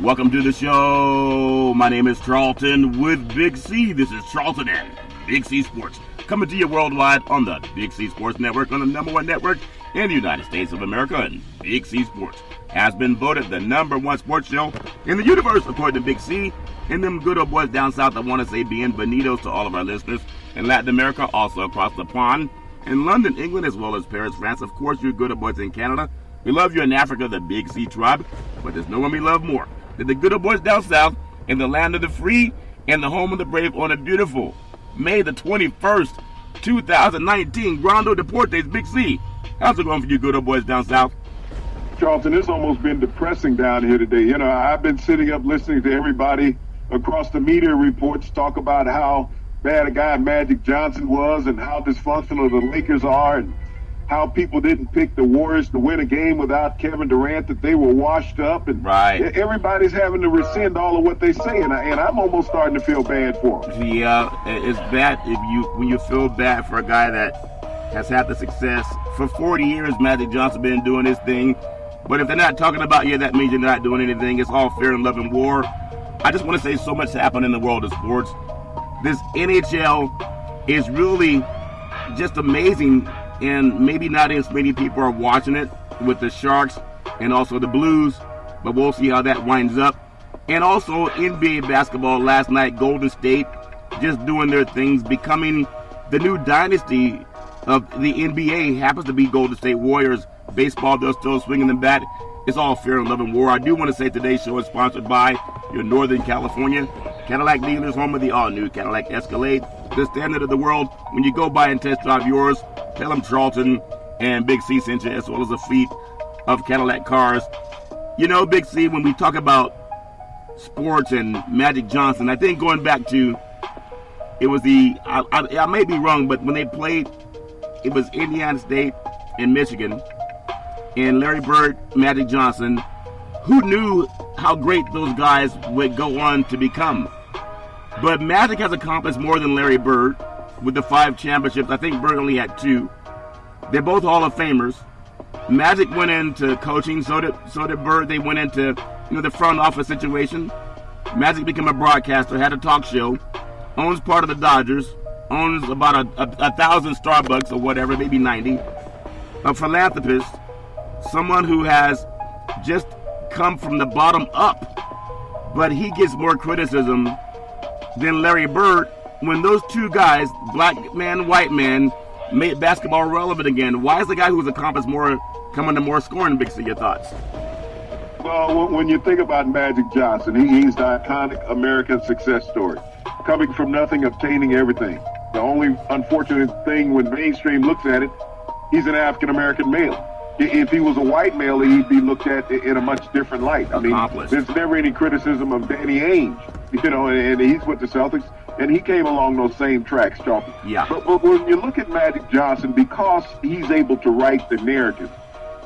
Welcome to the show. My name is Charlton with Big C. This is Charlton and Big C Sports, coming to you worldwide on the Big C Sports Network, on the number one network in the United States of America. And Big C Sports has been voted the number one sports show in the universe, according to Big C. And them good old boys down south, I want to say bienvenidos to all of our listeners in Latin America, also across the pond, in London, England, as well as Paris, France. Of course, you good old boys in Canada. We love you in Africa, the Big C tribe, but there's no one we love more than the good old boys down south in the land of the free and the home of the brave on a beautiful May the 21st, 2019. Grando Deportes, Big C. How's it going for you good old boys down south? Charlton, it's almost been depressing down here today. You know, I've been sitting up listening to everybody across the media reports talk about how bad a guy Magic Johnson was and how dysfunctional the Lakers are and how people didn't pick the Warriors to win a game without Kevin Durant, that they were washed up. And right. Everybody's having to rescind all of what they say, and I'm almost starting to feel bad for them. Yeah, it's bad when you feel bad for a guy that has had the success. For 40 years, Magic Johnson been doing his thing. But if they're not talking about you, that means you're not doing anything. It's all fair and love and war. I just want to say so much happened in the world of sports. This NHL is really just amazing, and maybe not as many people are watching it with the Sharks and also the Blues, but we'll see how that winds up. And also NBA basketball last night, Golden State just doing their things, becoming the new dynasty of the NBA. Happens to be Golden State Warriors. Baseball, they're still swinging the bat. It's all fair and love and war. I do want to say today's show is sponsored by your Northern California Cadillac dealers, home of the all-new Cadillac Escalade, the standard of the world. When you go by and test drive yours, tell them Charlton and Big C sent you, as well as a fleet of Cadillac cars. You know, Big C, when we talk about sports and Magic Johnson, I think going back to, it was I may be wrong, but when they played, it was Indiana State and Michigan, and Larry Bird, Magic Johnson. Who knew how great those guys would go on to become? But Magic has accomplished more than Larry Bird with the 5 championships. I think Bird only had 2. They're both Hall of Famers. Magic went into coaching, so did Bird. They went into the front office situation. Magic became a broadcaster, had a talk show, owns part of the Dodgers, owns about a 1,000 Starbucks or whatever, maybe 90. A philanthropist, someone who has just come from the bottom up, but he gets more criticism than Larry Bird when those two guys, black man, white man, made basketball relevant again. Why is the guy who's accomplished more coming to more scoring? Big C, your thoughts? Well, when you think about Magic Johnson, he's the iconic American success story, coming from nothing, obtaining everything. The only unfortunate thing when mainstream looks at it, he's an African-American male. If he was a white male, he'd be looked at in a much different light. I mean, there's never any criticism of Danny Ainge, and he's with the Celtics, and he came along those same tracks, Charlton. Yeah. But when you look at Magic Johnson, because he's able to write the narrative,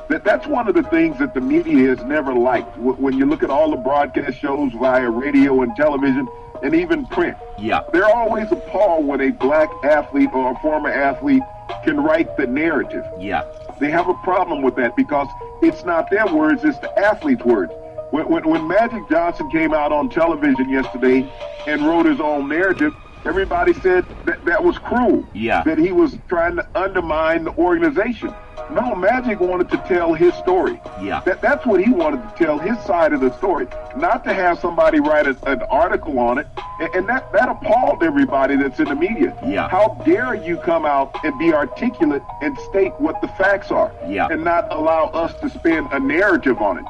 that's one of the things that the media has never liked. When you look at all the broadcast shows via radio and television, and even print, they're always appalled when a black athlete or a former athlete can write the narrative. Yeah. They have a problem with that because it's not their words, it's the athlete's words. When Magic Johnson came out on television yesterday and wrote his own narrative, everybody said that was cruel, that he was trying to undermine the organization. No, Magic wanted to tell his story. That's what he wanted to tell, his side of the story, not to have somebody write an article on it. And that appalled everybody that's in the media. How dare you come out and be articulate and state what the facts are and not allow us to spin a narrative on it.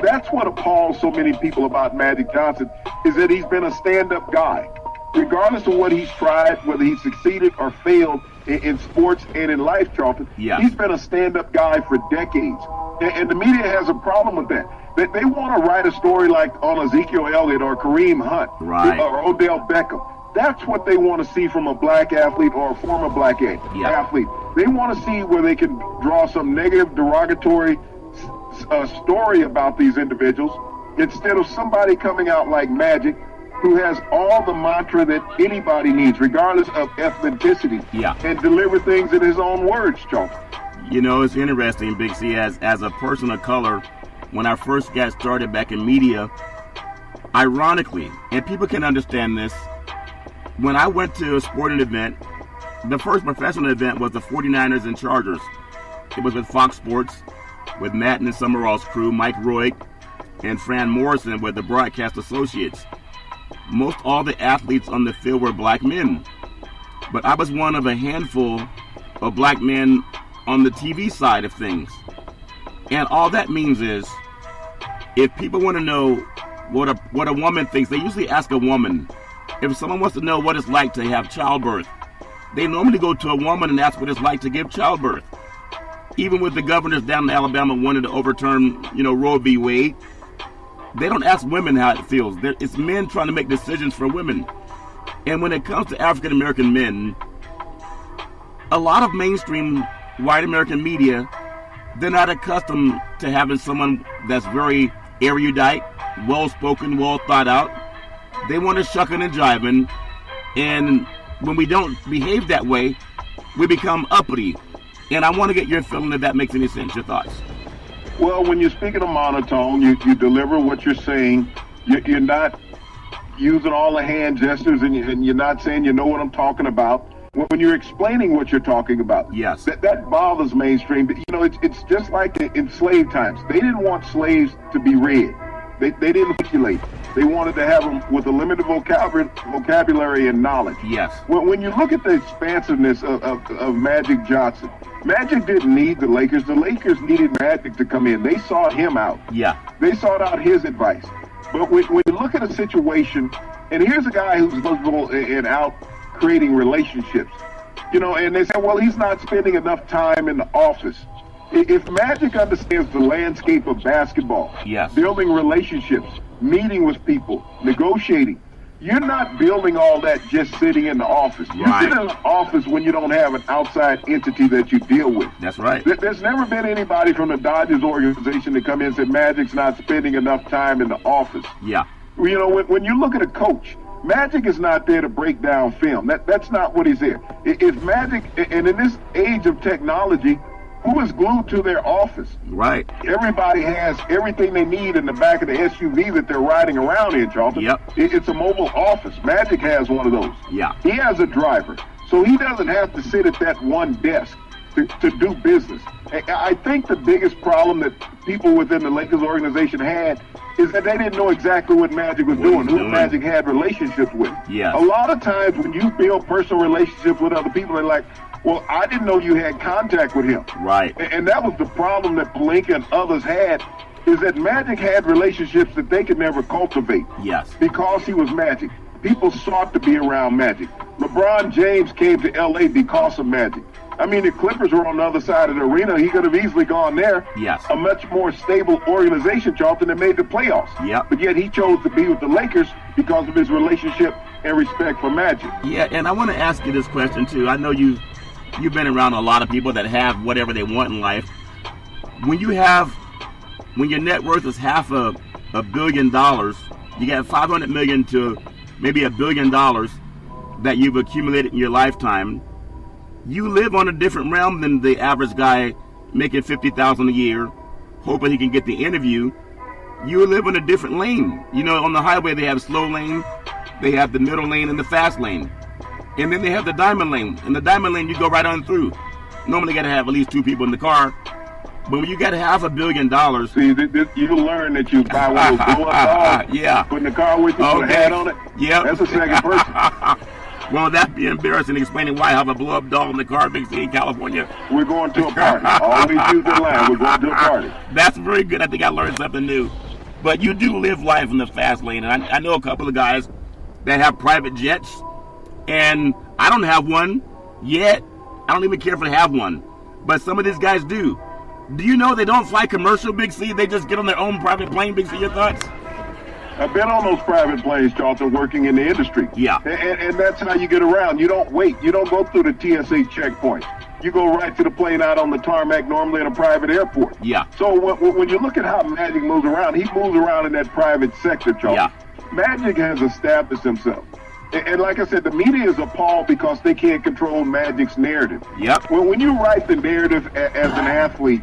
That's what appalls so many people about Magic Johnson, is that he's been a stand-up guy. Regardless of what he's tried, whether he succeeded or failed in sports and in life, Charlton, he's been a stand-up guy for decades. And the media has a problem with that. They want to write a story like on Ezekiel Elliott or Kareem Hunt or Odell Beckham. That's what they want to see from a black athlete or a former black athlete. They want to see where they can draw some negative, derogatory story about these individuals instead of somebody coming out like Magic, who has all the mantra that anybody needs, regardless of ethnicity, and deliver things in his own words, Charlton. You know, it's interesting, Big C, as a person of color, when I first got started back in media, Ironically, and people can understand this, when I went to a sporting event, the first professional event was the 49ers and Chargers. It was with Fox Sports, with Matt and Summerall's crew, Mike Roy, and Fran Morrison with the Broadcast Associates. Most all the athletes on the field were black men, but I was one of a handful of black men on the TV side of things. And all that means is, if people want to know what a woman thinks, they usually ask a woman. If someone wants to know what it's like to have childbirth, they normally go to a woman and ask what it's like to give childbirth. Even with the governors down in Alabama wanting to overturn, Roe v. Wade, they don't ask women how it feels. It's men trying to make decisions for women. And when it comes to African American men, a lot of mainstream white American media, they're not accustomed to having someone that's very erudite, well-spoken, well thought out. They want to shucking and jiving, and when we don't behave that way, we become uppity. And I want to get your feeling if that makes any sense, your thoughts. Well, when you're speaking a monotone, you deliver what you're saying. You're not using all the hand gestures, and you're not saying you know what I'm talking about. When you're explaining what you're talking about, yes, that bothers mainstream. It's just like in slave times. They didn't want slaves to be read. They didn't articulate. They wanted to have them with a limited vocabulary and knowledge. Yes. When you look at the expansiveness of Magic Johnson, Magic didn't need the Lakers. The Lakers needed Magic to come in. They sought him out. Yeah. They sought out his advice. But when you look at a situation, and here's a guy who's visible and out creating relationships, and they say, well, he's not spending enough time in the office. If Magic understands the landscape of basketball, yes, building relationships, meeting with people, negotiating, you're not building all that just sitting in the office. You right. sit in the office when you don't have an outside entity that you deal with. That's right. There's never been anybody from the Dodgers organization to come in and say Magic's not spending enough time in the office. Yeah. When you look at a coach, Magic is not there to break down film. That's not what he's there. If Magic, and in this age of technology, who is glued to their office? Right. Everybody has everything they need in the back of the SUV that they're riding around in, Charlton. Yep. It's a mobile office. Magic has one of those. Yeah. He has a driver. So he doesn't have to sit at that one desk to do business. I think the biggest problem that people within the Lakers organization had is that they didn't know exactly what Magic was doing, who Magic had relationships with. Yes. A lot of times when you build personal relationships with other people, they're like, well, I didn't know you had contact with him. Right. And that was the problem that Pelinka and others had, is that Magic had relationships that they could never cultivate. Yes. Because he was Magic. People sought to be around Magic. LeBron James came to L.A. because of Magic. I mean, the Clippers were on the other side of the arena. He could have easily gone there. Yes. A much more stable organization, Charlton, that made the playoffs. Yep. But yet he chose to be with the Lakers because of his relationship and respect for Magic. Yeah, and I want to ask you this question, too. I know you've been around a lot of people that have whatever they want in life. When your net worth is $500 million, you got $500 million to maybe $1 billion that you've accumulated in your lifetime. You live on a different realm than the average guy making $50,000 a year, hoping he can get the interview. You live in a different lane. On the highway they have slow lane, they have the middle lane, and the fast lane. And then they have the diamond lane. In the diamond lane, you go right on through. Normally you got to have at least 2 people in the car. But when you got $500 million... See, you learn that you buy one of those blow-up dogs, yeah, put in the car with you, put a hat on it. Yep. That's a second person. Well, that'd be embarrassing explaining why I have a blow-up dog in the car in Big City, California. We're going to a party. Always use the line. We're going to a party. That's very good. I think I learned something new. But you do live life in the fast lane. And I know a couple of guys that have private jets. And I don't have one yet. I don't even care if I have one. But some of these guys do. Do you know they don't fly commercial, Big C? They just get on their own private plane, Big C. Your thoughts? I've been on those private planes, Charlton, working in the industry. Yeah. And that's how you get around. You don't wait. You don't go through the TSA checkpoint. You go right to the plane out on the tarmac, normally in a private airport. Yeah. So when you look at how Magic moves around, he moves around in that private sector, Charlton. Yeah. Magic has established himself. And like I said, the media is appalled because they can't control Magic's narrative. Yep. When you write the narrative as an athlete,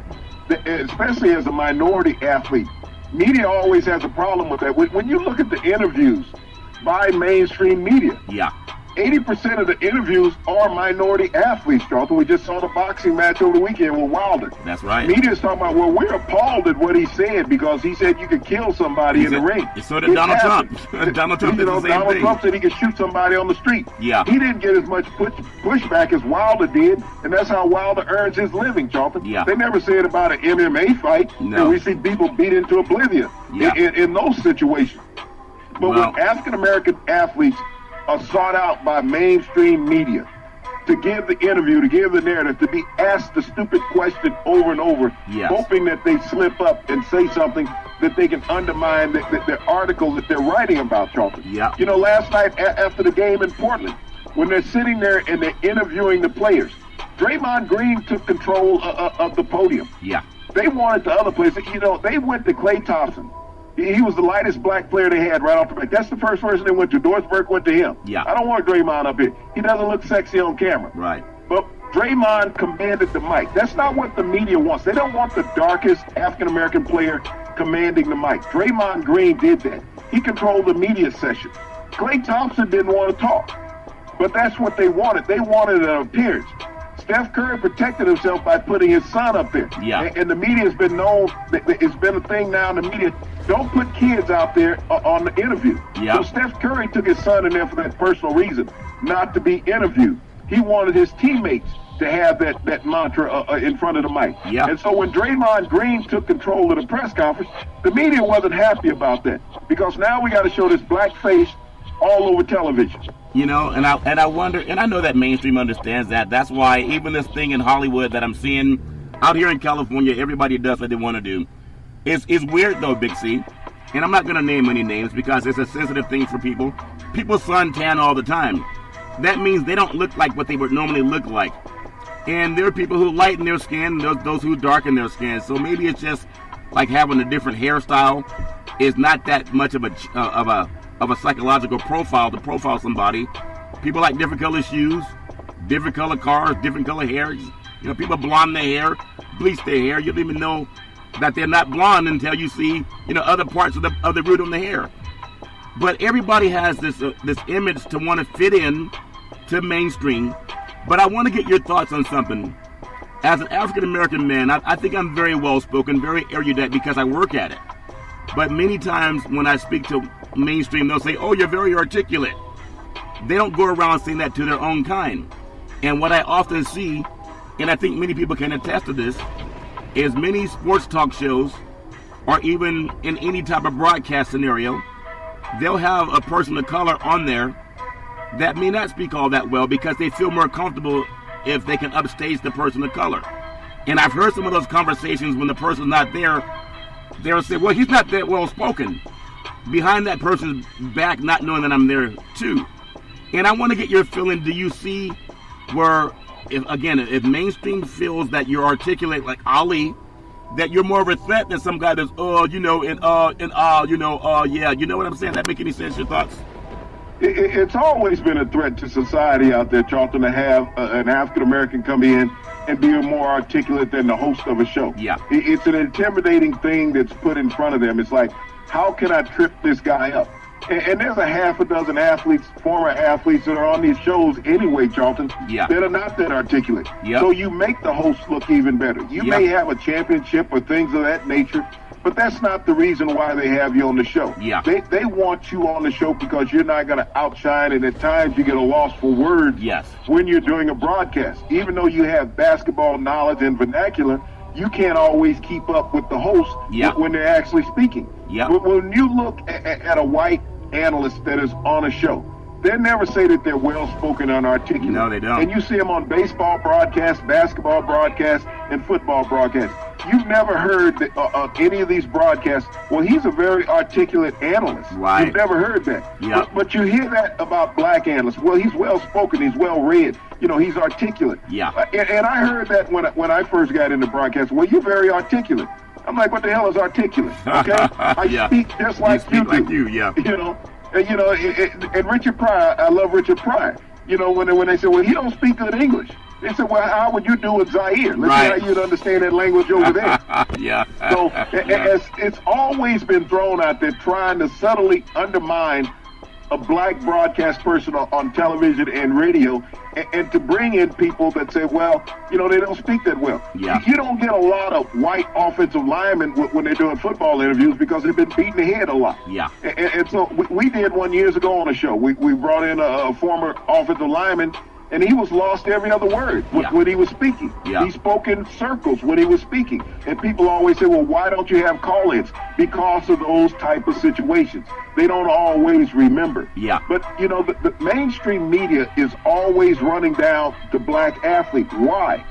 especially as a minority athlete, Media always has a problem with that. When you look at the interviews by mainstream media, Yeah. 80% of the interviews are minority athletes, Jonathan. We just saw the boxing match over the weekend with Wilder. That's right. Media's talking about, well, we're appalled at what he said because he said you could kill somebody in the ring. So did Donald Trump. Donald Trump did the same Donald thing. Trump said he could shoot somebody on the street. Yeah. He didn't get as much pushback as Wilder did, and that's how Wilder earns his living, Jonathan. Yeah. They never said about an MMA fight. No. And we see people beat into oblivion Yeah. in those situations. But Well, when African-American athletes are sought out by mainstream media to give the interview, to give the narrative, to be asked the stupid question over and over, Yes. hoping that they slip up and say something that they can undermine the article that they're writing about, Charlton. Yeah. You know, last night after the game in Portland, when they're sitting there and they're interviewing the players, Draymond Green took control of the podium. Yeah. They wanted the other players. You know, they went to Klay Thompson. He was the lightest black player they had right off the bat. That's the first person they went to. Doris Burke went to him. Yeah. I don't want Draymond up here. He doesn't look sexy on camera. Right. But Draymond commanded the mic. That's not what the media wants. They don't want the darkest African-American player commanding the mic. Draymond Green did that. He controlled the media session. Klay Thompson didn't want to talk. But that's what they wanted. They wanted an appearance. Steph Curry protected himself by putting his son up there. Yeah. And the media has been known, it's been a thing now in the media, don't put kids out there on the interview. Yeah. So Steph Curry took his son in there for that personal reason, not to be interviewed. He wanted his teammates to have that mantra in front of the mic. Yeah. And so when Draymond Green took control of the press conference, the media wasn't happy about that because now we got to show this black face all over television. You know, and I wonder, and I know that mainstream understands that. That's why even this thing in Hollywood that I'm seeing out here in California, everybody does what they want to do. It's weird though, Big C. And I'm not going to name any names because it's a sensitive thing for people. People suntan all the time. That means they don't look like what they would normally look like. And there are people who lighten their skin, those who darken their skin. So maybe it's just like having a different hairstyle is not that much of a psychological profile to profile somebody. People like different color shoes, different color cars, different color hair. You know, people blonde their hair, bleach their hair. You don't even know that they're not blonde until you see, you know, other parts of the root on the hair. But everybody has this image to want to fit in to mainstream. But I want to get your thoughts on something. As an African American man, I think I'm very well spoken, very erudite because I work at it. But many times when I speak to mainstream, they'll say, "Oh, you're very articulate." They don't go around saying that to their own kind. And what I often see, and I think many people can attest to this, is many sports talk shows, or even in any type of broadcast scenario, they'll have a person of color on there that may not speak all that well because they feel more comfortable if they can upstage the person of color. And I've heard some of those conversations when the person's not there, they'll say, "Well, he's not that well spoken," behind that person's back, not knowing that I'm there too. And I want to get your feeling. Do you see where, if mainstream feels that you're articulate like Ali, that you're more of a threat than some guy that's, yeah, you know what I'm saying? That make any sense? Your thoughts? It's always been a threat to society out there, Charlton, to have an African-American come in and be more articulate than the host of a show. Yeah. It's an intimidating thing that's put in front of them. It's like, how can I trip this guy up? And there's a half a dozen athletes, former athletes that are on these shows anyway, Charlton, Yeah. that are not that articulate. Yep. So you make the host look even better. You Yep. may have a championship or things of that nature, but that's not the reason why they have you on the show. Yeah. They want you on the show because you're not going to outshine, and at times you get a loss for words Yes. when you're doing a broadcast. Even though you have basketball knowledge and vernacular, you can't always keep up with the host Yeah. when they're actually speaking. Yeah. But when you look at a white analyst that is on a show, they never say that they're well-spoken and articulate. No, they don't. And you see them on baseball broadcasts, basketball broadcasts, and football broadcasts. You've never heard that, any of these broadcasts, well, he's a very articulate analyst. Right. You've never heard that. Yeah. But you hear that about black analysts. Well, he's well-spoken, he's well-read. You know, he's articulate. Yeah. And I heard that when I first got into broadcast. Well, you're very articulate. I'm like, what the hell is articulate? Okay? I Yeah. speak just like You speak do. like you, yeah. You know, and Richard Pryor, I love Richard Pryor. You know, when they say, well, he don't speak good English. They said, well, how would you do in Zaire? Let's Right. see how you'd understand that language over there. Yeah. So Yeah. it's always been thrown out there trying to subtly undermine a black broadcast person on television and radio, and to bring in people that say, well, they don't speak that well. Yeah. You don't get a lot of white offensive linemen when they're doing football interviews because they've been beaten the head a lot. Yeah. And so we did one years ago on a show. We brought in a former offensive lineman, and he was lost every other word when he was speaking. Yeah. He spoke in circles when he was speaking. And people always say, well, why don't you have call-ins? Because of those type of situations. They don't always remember. Yeah. But, the mainstream media is always running down the black athlete. Why?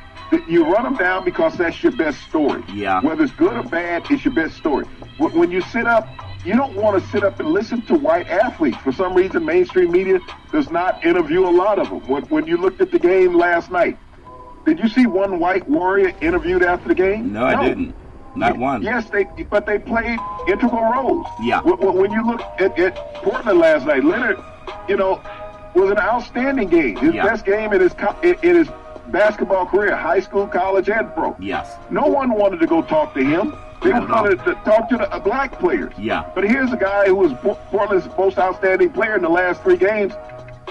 You run them down because that's your best story. Yeah. Whether it's good or bad, it's your best story. When you sit up, you don't want to sit up and listen to white athletes. For some reason, mainstream media does not interview a lot of them. When you looked at the game last night, did you see one white warrior interviewed after the game? No, I didn't. Not one. Yes, but they played integral roles. Yeah. When you look at Portland last night, Leonard, was an outstanding game. His best game in his basketball career, high school, college, and pro. Yes. No one wanted to go talk to him. They wanted to talk to the black players. Yeah. But here's a guy who was Portland's most outstanding player in the last 3 games.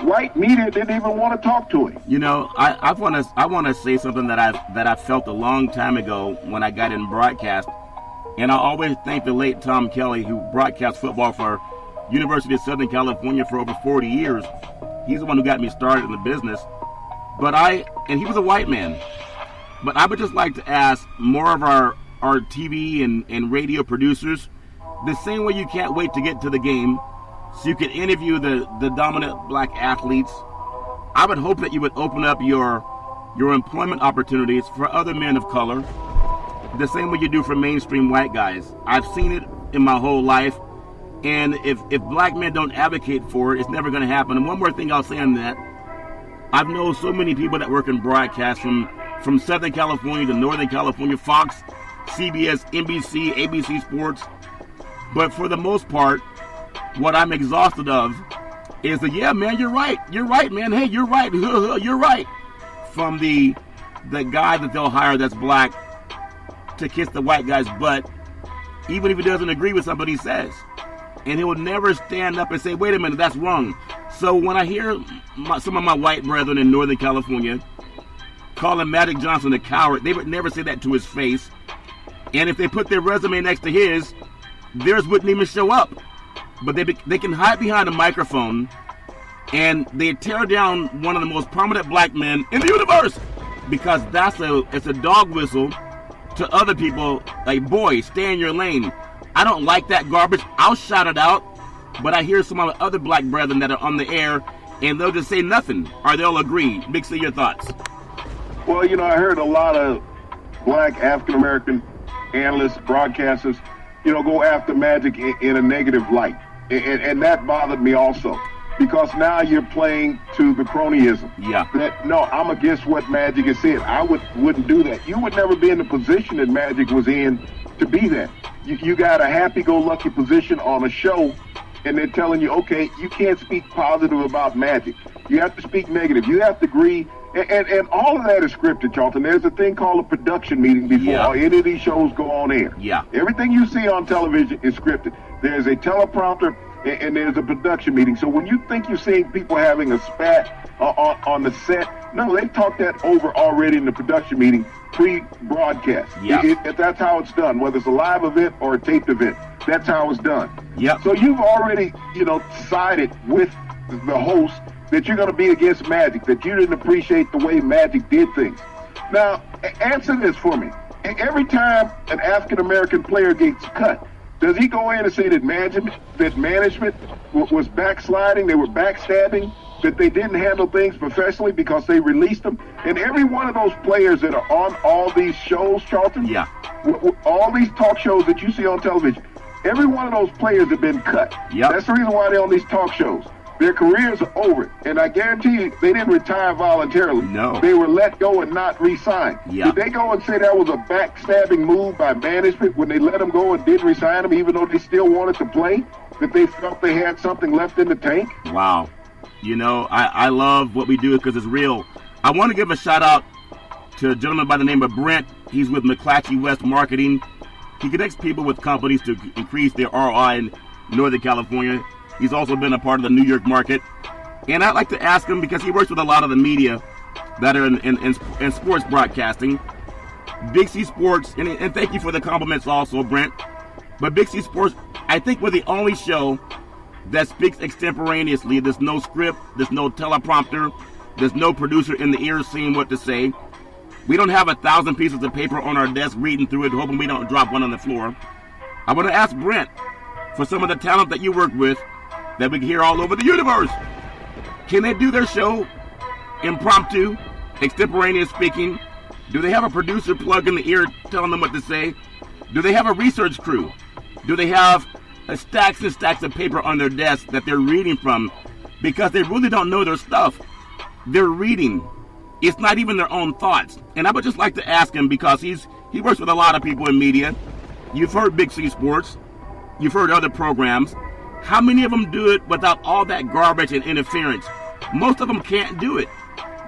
White media didn't even want to talk to him. I want to say something that I felt a long time ago when I got in broadcast, and I always thank the late Tom Kelly, who broadcast football for University of Southern California for over 40 years. He's the one who got me started in the business. And he was a white man. But I would just like to ask more of our TV and radio producers, the same way you can't wait to get to the game so you can interview the dominant black athletes, I would hope that you would open up your employment opportunities for other men of color the same way you do for mainstream white guys. I've seen it in my whole life, and if black men don't advocate for it, it's never going to happen. And one more thing I'll say on that, I've known so many people that work in broadcast from Southern California to Northern California, Fox, CBS, NBC, ABC Sports. But for the most part, what I'm exhausted of is that, yeah, man, you're right, man. Hey, you're right. You're right. From the guy that they'll hire that's black to kiss the white guy's butt, even if he doesn't agree with somebody he says. And he will never stand up and say, wait a minute, that's wrong. So when I hear some of my white brethren in Northern California calling Magic Johnson a coward, they would never say that to his face. And if they put their resume next to his, theirs wouldn't even show up. But they can hide behind a microphone, and they tear down one of the most prominent black men in the universe because it's a dog whistle to other people. Like, boy, stay in your lane. I don't like that garbage. I'll shout it out. But I hear some of the other black brethren that are on the air, and they'll just say nothing, or they'll agree. Big C, your thoughts? Well, I heard a lot of black African-American analysts, broadcasters, go after Magic in a negative light. And that bothered me also, because now you're playing to the cronyism. Yeah. That, no, I'm against what Magic has said. I wouldn't do that. You would never be in the position that Magic was in to be that. You got a happy-go-lucky position on a show, and they're telling you, okay, you can't speak positive about Magic. You have to speak negative. You have to agree. And all of that is scripted, Charlton. There's a thing called a production meeting before any of these shows go on air. Yeah. Everything you see on television is scripted. There's a teleprompter and there's a production meeting. So when you think you're seeing people having a spat on the set, no, they talked that over already in the production meeting pre-broadcast. Yeah. That's how it's done, whether it's a live event or a taped event. That's how it's done. Yeah. So you've already, sided with the host that you're going to be against Magic, that you didn't appreciate the way Magic did things. Now, answer this for me. Every time an African-American player gets cut, does he go in and say that management was backsliding, they were backstabbing, that they didn't handle things professionally because they released them? And every one of those players that are on all these shows, Charlton, all these talk shows that you see on television, every one of those players have been cut. Yep. That's the reason why they're on these talk shows. Their careers are over, and I guarantee you they didn't retire voluntarily. No. They were let go and not re-signed. Yeah. Did they go and say that was a backstabbing move by management when they let them go and didn't re-sign them even though they still wanted to play? That they felt they had something left in the tank? Wow. I love what we do because it's real. I want to give a shout out to a gentleman by the name of Brent. He's with McClatchy West Marketing. He connects people with companies to increase their ROI in Northern California. He's also been a part of the New York market. And I'd like to ask him, because he works with a lot of the media that are in sports broadcasting. Big C Sports, and thank you for the compliments also, Brent. But Big C Sports, I think we're the only show that speaks extemporaneously. There's no script, there's no teleprompter, there's no producer in the ear seeing what to say. We don't have 1,000 pieces of paper on our desk reading through it, hoping we don't drop one on the floor. I want to ask Brent for some of the talent that you work with that we can hear all over the universe. Can they do their show impromptu, extemporaneous speaking? Do they have a producer plug in the ear telling them what to say? Do they have a research crew? Do they have stacks and stacks of paper on their desk that they're reading from? Because they really don't know their stuff. They're reading. It's not even their own thoughts. And I would just like to ask him, because he works with a lot of people in media. You've heard Big C Sports. You've heard other programs. How many of them do it without all that garbage and interference? Most of them can't do it.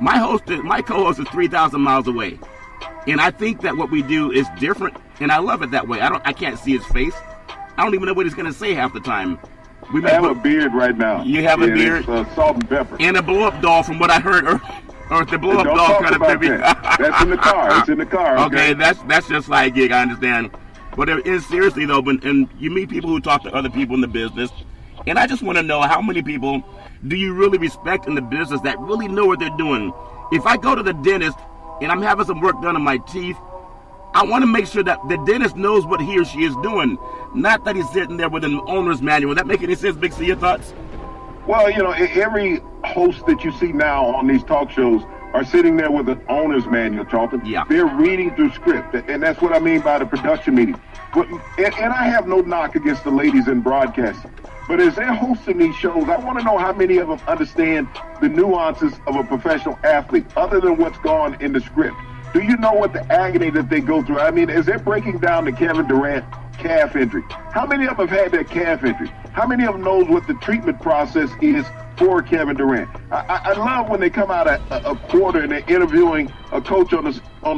My co-host is 3,000 miles away. And I think that what we do is different, and I love it that way. I can't see his face. I don't even know what he's going to say half the time. I have a beard right now. You have a beard? It's, salt and pepper. And a blow-up doll, from what I heard. Or the blow-up doll kind of thing. That's in the car. It's in the car. Okay, that's just like gig, I understand. But it is seriously, though, and you meet people who talk to other people in the business, and I just want to know, how many people do you really respect in the business that really know what they're doing? If I go to the dentist and I'm having some work done on my teeth, I want to make sure that the dentist knows what he or she is doing, not that he's sitting there with an owner's manual. Does that make any sense, Big C? Your thoughts? Well, every host that you see now on these talk shows are sitting there with an owner's manual, Charlton. Yeah. They're reading through script, and that's what I mean by the production meeting. And I have no knock against the ladies in broadcasting. But as they're hosting these shows, I want to know how many of them understand the nuances of a professional athlete, other than what's gone in the script. Do you know what the agony that they go through? I mean, as they're breaking down the Kevin Durant calf injury, how many of them have had that calf injury? How many of them knows what the treatment process is for Kevin Durant? I love when they come out a quarter and they're interviewing a coach on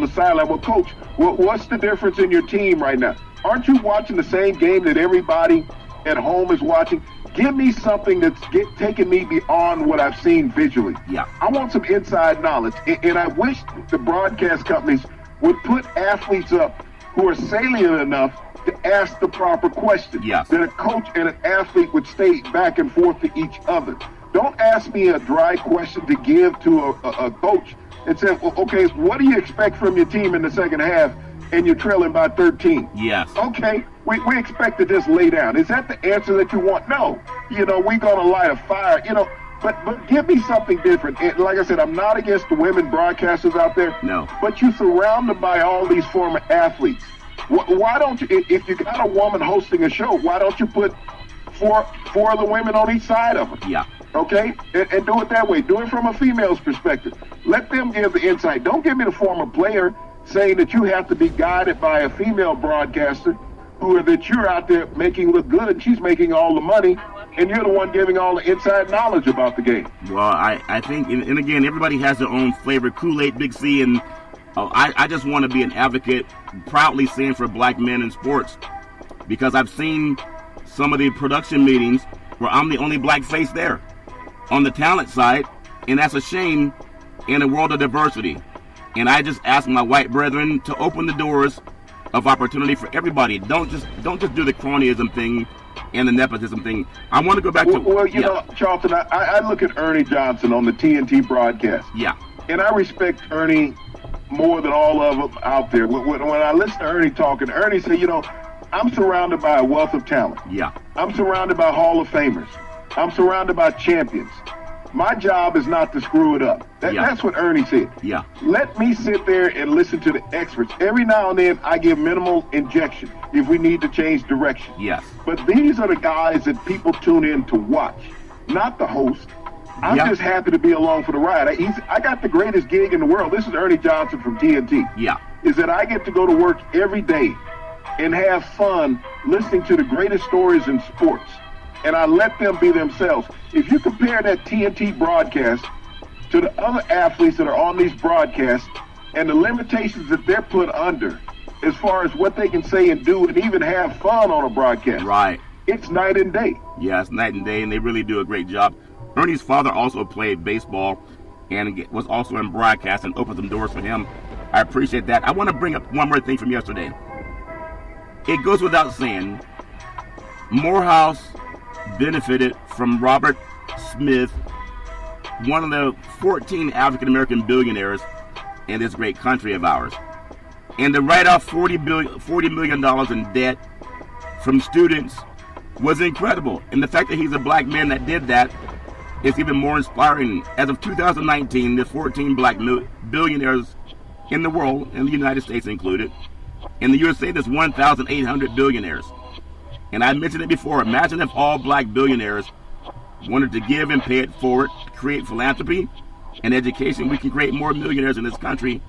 the sideline. Well, coach, what's the difference in your team right now? Aren't you watching the same game that everybody at home is watching? Give me something that's taking me beyond what I've seen visually. Yeah. I want some inside knowledge. And I wish the broadcast companies would put athletes up who are salient enough to ask the proper question. Yes. That a coach and an athlete would stay back and forth to each other. Don't ask me a dry question to give to a coach and say, well, okay, what do you expect from your team in the second half, and you're trailing by 13? Yes. Okay, we expect to just lay down. Is that the answer that you want? No. We're going to light a fire, But give me something different. And like I said, I'm not against the women broadcasters out there. No. But you're surrounded by all these former athletes. Why don't you, if you got a woman hosting a show, why don't you put four of the women on each side of her? Yeah. Okay? And do it that way. Do it from a female's perspective. Let them give the insight. Don't give me the former player saying that you have to be guided by a female broadcaster that you're out there making look good, and she's making all the money, and you're the one giving all the inside knowledge about the game. Well, I think, and again, everybody has their own flavor. Kool-Aid, Big C, and I just want to be an advocate, proudly saying for black men in sports, because I've seen some of the production meetings where I'm the only black face there on the talent side, and that's a shame in a world of diversity. And I just ask my white brethren to open the doors of opportunity for everybody. Don't just do the cronyism thing and the nepotism thing. I want to go back to... Well, you know, Charlton, I look at Ernie Johnson on the TNT broadcast. Yeah. And I respect Ernie more than all of them out there. When I listen to Ernie talking, Ernie said, I'm surrounded by a wealth of talent. Yeah. I'm surrounded by Hall of Famers. I'm surrounded by champions. My job is not to screw it up. That's what Ernie said. Yeah. Let me sit there and listen to the experts. Every now and then, I give minimal injection if we need to change direction. Yes. But these are the guys that people tune in to watch, not the host. I'm just happy to be along for the ride. I got the greatest gig in the world. This is Ernie Johnson from TNT. Yeah. Is that I get to go to work every day and have fun listening to the greatest stories in sports. And I let them be themselves. If you compare that TNT broadcast to the other athletes that are on these broadcasts and the limitations that they're put under as far as what they can say and do and even have fun on a broadcast. Right. It's night and day. Yeah, it's night and day, and they really do a great job. Ernie's father also played baseball and was also in broadcast and opened some doors for him. I appreciate that. I want to bring up one more thing from yesterday. It goes without saying, Morehouse benefited from Robert Smith, one of the 14 African-American billionaires in this great country of ours. And to write off $40 million in debt from students was incredible. And the fact that he's a black man that did that is even more inspiring. As of 2019, there's 14 black billionaires in the world, and the United States included. In the USA, there's 1,800 billionaires. And I mentioned it before. Imagine if all black billionaires wanted to give and pay it forward, create philanthropy and education. We can create more millionaires in this country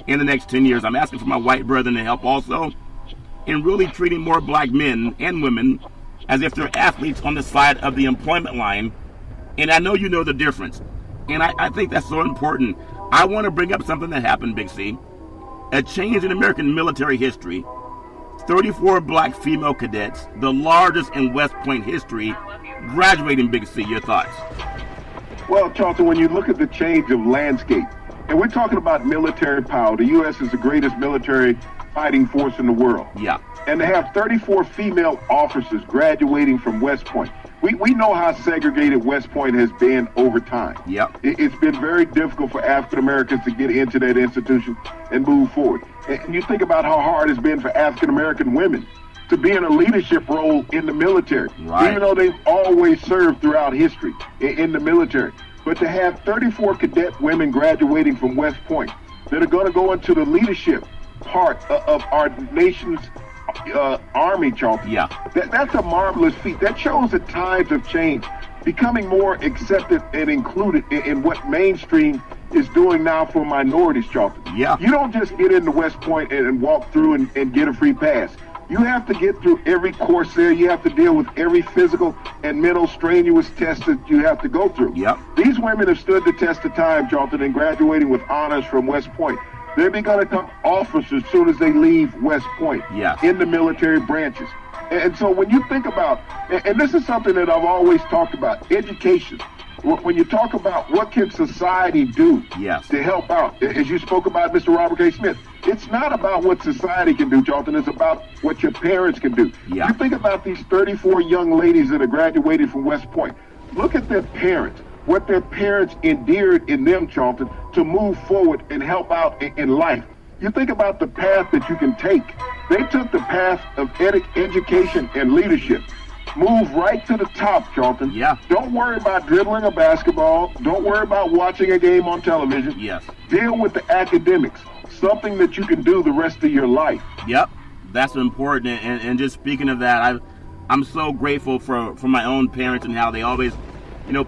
in the next 10 years. I'm asking for my white brethren to help also in really treating more black men and women as if they're athletes on the side of the employment line. And I know you know the difference. And I think that's so important. I want to bring up something that happened, Big C. A change in American military history. 34 black female cadets, the largest in West Point history, graduating, Big C. Your thoughts? Well, Charlton, when you look at the change of landscape, and we're talking about military power, the U.S. is the greatest military fighting force in the world. Yeah. And to have 34 female officers graduating from West Point. We know how segregated West Point has been over time. Yep. It's been very difficult for African Americans to get into that institution and move forward. And you think about how hard it's been for African American women to be in a leadership role in the military, right, even though they've always served throughout history in the military. But to have 34 cadet women graduating from West Point that are going to go into the leadership part of our nation's Army, Charlton. Yeah. That's a marvelous feat. That shows that times have changed, becoming more accepted and included in what mainstream is doing now for minorities, Charlton. Yeah. You don't just get into West Point and walk through and get a free pass. You have to get through every course there. You have to deal with every physical and mental strenuous test that you have to go through. Yep. These women have stood the test of time, Charlton, and graduating with honors from West Point. They're going to become officers as soon as they leave West Point, yes, in the military branches. And so when you think about, and this is something that I've always talked about, education. When you talk about what can society do, yes, to help out, as you spoke about Mr. Robert K. Smith, it's not about what society can do, Charlton. It's about what your parents can do. Yeah. You think about these 34 young ladies that are graduated from West Point. Look at their parents, what their parents endeared in them, Charlton, to move forward and help out in life. You think about the path that you can take. They took the path of education and leadership. Move right to the top, Charlton. Yeah. Don't worry about dribbling a basketball. Don't worry about watching a game on television. Yes. Deal with the academics, something that you can do the rest of your life. Yep. That's important. And just speaking of that, I'm so grateful for my own parents and how they always,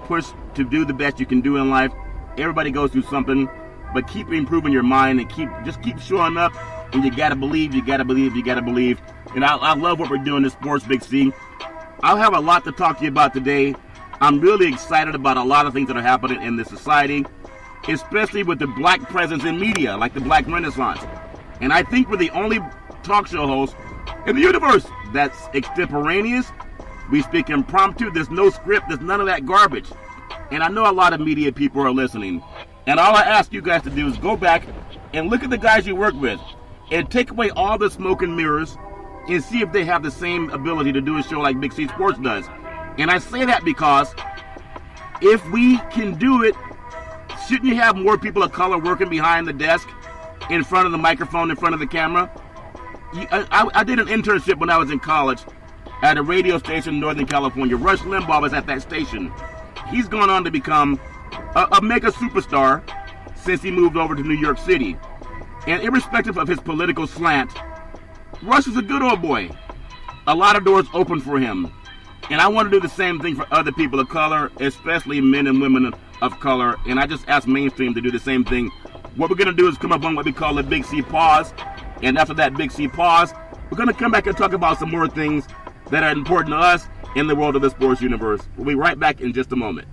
push to do the best you can do in life. Everybody goes through something, but keep improving your mind and keep showing up. And you gotta believe. And I love what we're doing in sports, Big C. I'll have a lot to talk to you about today. I'm really excited about a lot of things that are happening in this society, especially with the black presence in media, like the Black Renaissance. And I think we're the only talk show host in the universe that's extemporaneous. We speak impromptu. There's no script. There's none of that garbage. And I know a lot of media people are listening. And all I ask you guys to do is go back and look at the guys you work with and take away all the smoke and mirrors and see if they have the same ability to do a show like Big C Sports does. And I say that because if we can do it, shouldn't you have more people of color working behind the desk, in front of the microphone, in front of the camera? I did an internship when I was in college at a radio station in Northern California. Rush Limbaugh was at that station. He's gone on to become a mega superstar since he moved over to New York City. And irrespective of his political slant, Rush is a good old boy. A lot of doors open for him. And I want to do the same thing for other people of color, especially men and women of color. And I just ask mainstream to do the same thing. What we're going to do is come up on what we call a Big C pause. And after that Big C pause, we're going to come back and talk about some more things that are important to us in the world of the sports universe. We'll be right back in just a moment.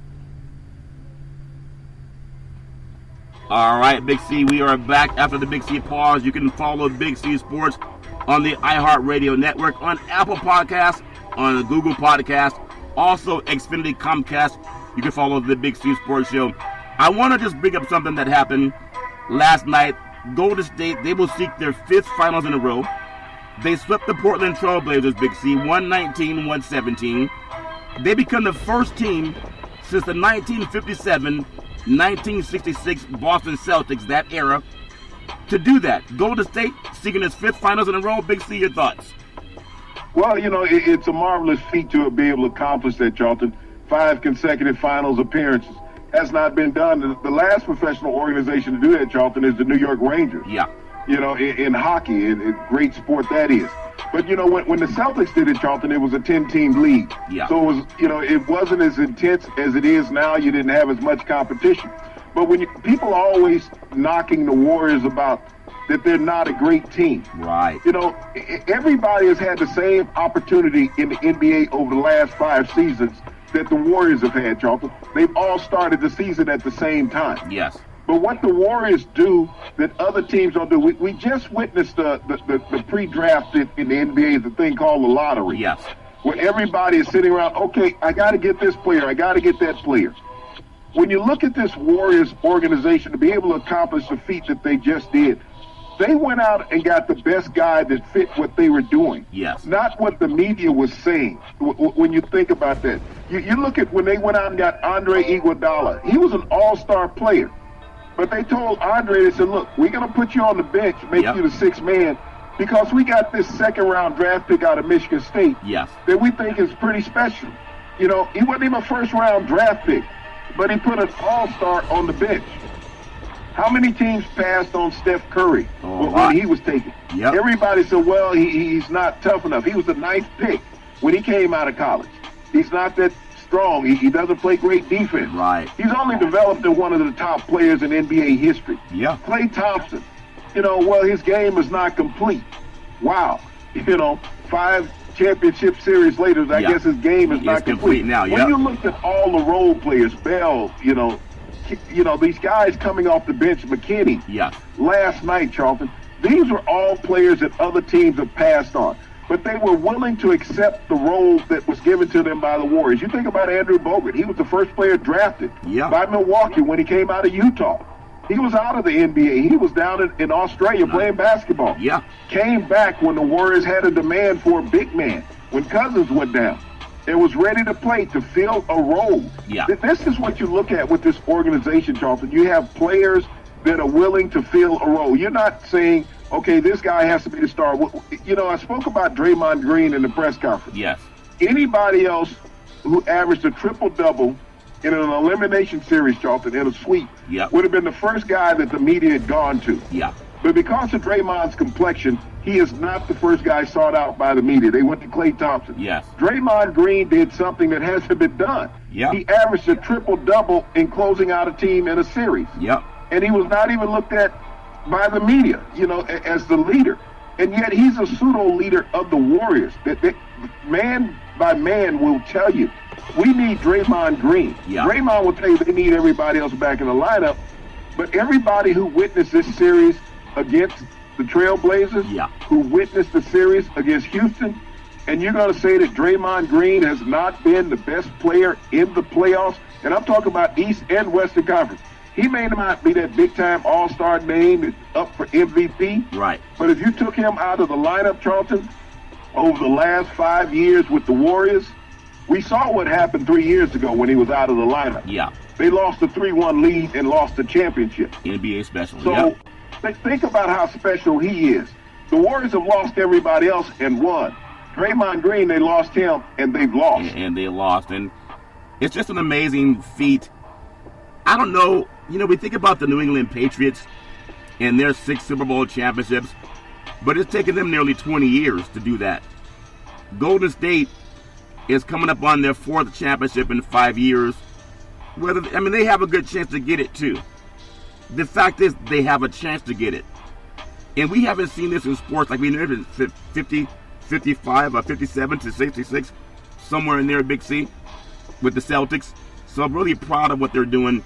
All right, Big C, we are back after the Big C pause. You can follow Big C Sports on the iHeartRadio network, on Apple Podcasts, on Google Podcasts, also Xfinity Comcast. You can follow the Big C Sports Show. I want to just bring up something that happened last night. Golden State, they will seek their 5th finals in a row. They swept the Portland Trail Blazers, Big C, 119-117. They become the first team since the 1957-1966 Boston Celtics, that era, to do that. Golden State seeking its 5th finals in a row. Big C, your thoughts? Well, it's a marvelous feat to be able to accomplish that, Charlton. 5 consecutive finals appearances. Has not been done. The last professional organization to do that, Charlton, is the New York Rangers. Yeah. In hockey, and great sport that is. But, when the Celtics did it, Charlton, it was a 10-team league. Yeah. So it was, it wasn't as intense as it is now. You didn't have as much competition. But when people are always knocking the Warriors about that they're not a great team. Right. Everybody has had the same opportunity in the NBA over the last 5 seasons that the Warriors have had, Charlton. They've all started the season at the same time. Yes. But what the Warriors do that other teams don't do, we just witnessed the pre-draft in the NBA, the thing called the lottery. Yes. Where everybody is sitting around, okay, I got to get this player, I got to get that player. When you look at this Warriors organization to be able to accomplish the feat that they just did, they went out and got the best guy that fit what they were doing. Yes. Not what the media was saying. When you think about that, you look at when they went out and got Andre Iguodala. He was an all-star player. But they told Andre, they said, look, we're going to put you on the bench, make you the 6th man, because we got this 2nd-round draft pick out of Michigan State that we think is pretty special. He wasn't even a 1st-round draft pick, but he put an all-star on the bench. How many teams passed on Steph Curry when he was taken? Yep. Everybody said, well, he's not tough enough. He was the 9th pick when he came out of college. He's not that strong. He doesn't play great defense. Right. He's only developed into one of the top players in NBA history. Yeah. Klay Thompson, well, his game is not complete. Wow. 5 championship series later, I guess his game is not complete now. When you looked at all the role players, Bell, these guys coming off the bench, McKinney, last night, Charlton, these were all players that other teams have passed on. But they were willing to accept the role that was given to them by the Warriors. You think about Andrew Bogut. He was the first player drafted by Milwaukee when he came out of Utah. He was out of the NBA. He was down in Australia playing basketball. Yeah. Came back when the Warriors had a demand for a big man, when Cousins went down, and was ready to play to fill a role. Yeah. This is what you look at with this organization, Charlton. You have players that are willing to fill a role. You're not saying, okay, this guy has to be the star. I spoke about Draymond Green in the press conference. Yes. Anybody else who averaged a triple-double in an elimination series, Charlton, in a sweep, would have been the first guy that the media had gone to. Yeah. But because of Draymond's complexion, he is not the first guy sought out by the media. They went to Klay Thompson. Yes. Draymond Green did something that hasn't been done. Yeah. He averaged a triple-double in closing out a team in a series. Yep. And he was not even looked at by the media, as the leader. And yet he's a pseudo-leader of the Warriors. That man by man will tell you, we need Draymond Green. Yeah. Draymond will tell you they need everybody else back in the lineup. But everybody who witnessed this series against the Trailblazers, who witnessed the series against Houston, and you're going to say that Draymond Green has not been the best player in the playoffs, and I'm talking about East and Western Conference. He may not be that big-time all-star name that's up for MVP. Right. But if you took him out of the lineup, Charlton, over the last 5 years with the Warriors, we saw what happened 3 years ago when he was out of the lineup. Yeah. They lost a 3-1 lead and lost the championship. NBA special. So think about how special he is. The Warriors have lost everybody else and won. Draymond Green, they lost him and they've lost. And they lost. And it's just an amazing feat. I don't know. We think about the New England Patriots and their 6 Super Bowl championships, but it's taken them nearly 20 years to do that. Golden State is coming up on their 4th championship in 5 years. They have a good chance to get it too. The fact is, they have a chance to get it. And we haven't seen this in sports. Like we know 50, 55, or 57 to 66, somewhere in there, Big C, with the Celtics. So I'm really proud of what they're doing.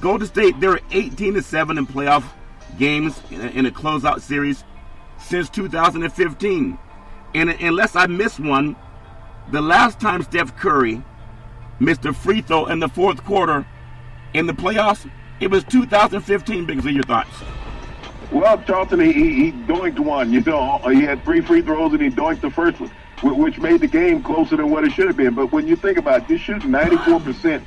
Golden State, they're 18-7 in playoff games in a closeout series since 2015. And unless I miss one, the last time Steph Curry missed a free throw in the fourth quarter in the playoffs, it was 2015. Because of your thoughts? Well, Charlton, he doinked one. You know, he had 3 free throws and he doinked the first one, which made the game closer than what it should have been. But when you think about it, you're shooting 94%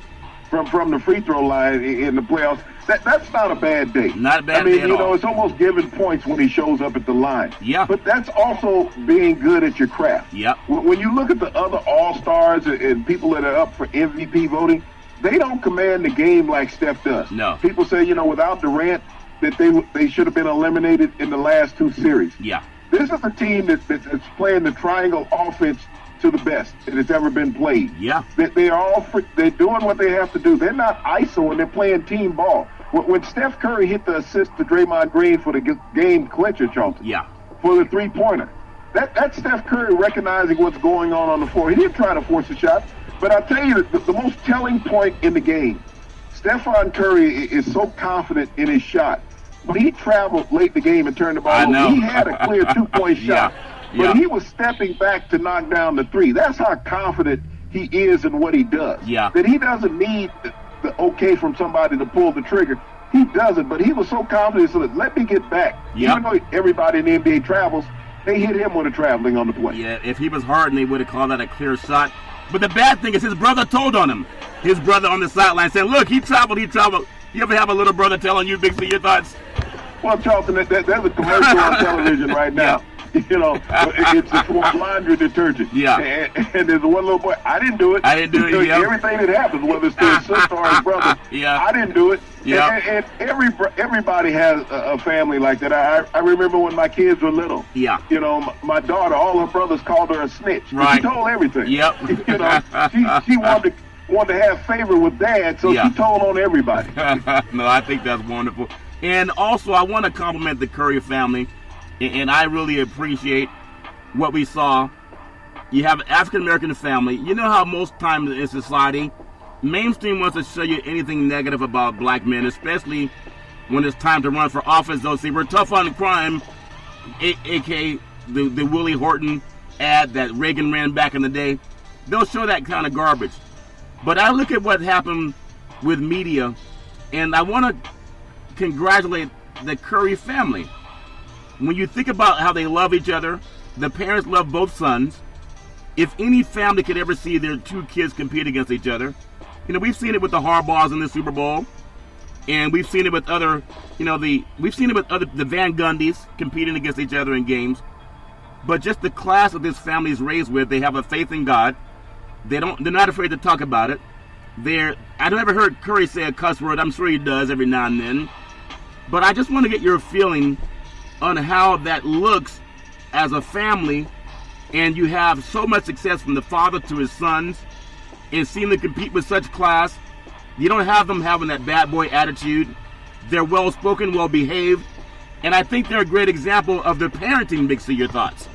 from the free throw line in the playoffs. That's not a bad day. Not a bad day. I mean, at you all. know, it's almost giving points when he shows up at the line. Yeah. But that's also being good at your craft. Yep. When you look at the other All-Stars and people that are up for MVP voting, they don't command the game like Steph does. No. People say, you know, without Durant, that they should have been eliminated in the last 2 series. Yeah. This is a team that's playing the triangle offense to the best that has ever been played. Yeah. They're doing what they have to do. They're not ISO, and they're playing team ball. When Steph Curry hit the assist to Draymond Green for the game clincher, Charlton, Yeah. for the three-pointer, that's Steph Curry recognizing what's going on the floor. He didn't try to force a shot, but I'll tell you the most telling point in the game, Stephon Curry is so confident in his shot. When he traveled late in the game and turned the ball over, he had a clear 2-point shot. Yeah. But he was stepping back to knock down the 3. That's how confident he is in what he does. Yeah. That he doesn't need the okay from somebody to pull the trigger. He doesn't, but he was so confident, so let me get back. Yep. Even though everybody in the NBA travels, they hit him with a traveling on the play. Yeah, if he was Harden, they would have called that a clear shot. But the bad thing is his brother told on him. His brother on the sideline said, look, he traveled. You ever have a little brother telling you, Big C, your thoughts? Well, Charlton, there's a commercial on television right now. You know, it's for laundry detergent. Yeah. And there's one little boy, I didn't do it. Yeah. Everything that happens, whether it's to his sister or his brother, Yeah. I didn't do it. Yeah. And everybody has a family like that. I remember when my kids were little. Yeah. You know, my daughter, all her brothers called her a snitch. Right. She told everything. Yep. You know, she wanted to have favor with Dad, so Yeah. she told on everybody. No, I think that's wonderful. And also, I want to compliment the Curry family, and I really appreciate what we saw. You have an African-American family. You know how most times in society, mainstream wants to show you anything negative about black men, especially when it's time to run for office. They'll say, we're tough on crime, a.k.a. the Willie Horton ad that Reagan ran back in the day. They'll show that kind of garbage. But I look at what happened with media, and I want to congratulate the Curry family. When you think about how they love each other, the parents love both sons. If any family could ever see their 2 kids compete against each other, you know, we've seen it with the Harbaughs in the Super Bowl, and we've seen it with other, the Van Gundys competing against each other in games. But just the class that this family is raised with, they have a faith in God. They're not afraid to talk about it. I never heard Curry say a cuss word. I'm sure he does every now and then. But I just want to get your feeling on how that looks as a family, and you have so much success from the father to his sons, and seeing them compete with such class. You don't have them having that bad boy attitude. They're well-spoken, well-behaved, and I think they're a great example of their parenting. Big C, your thoughts?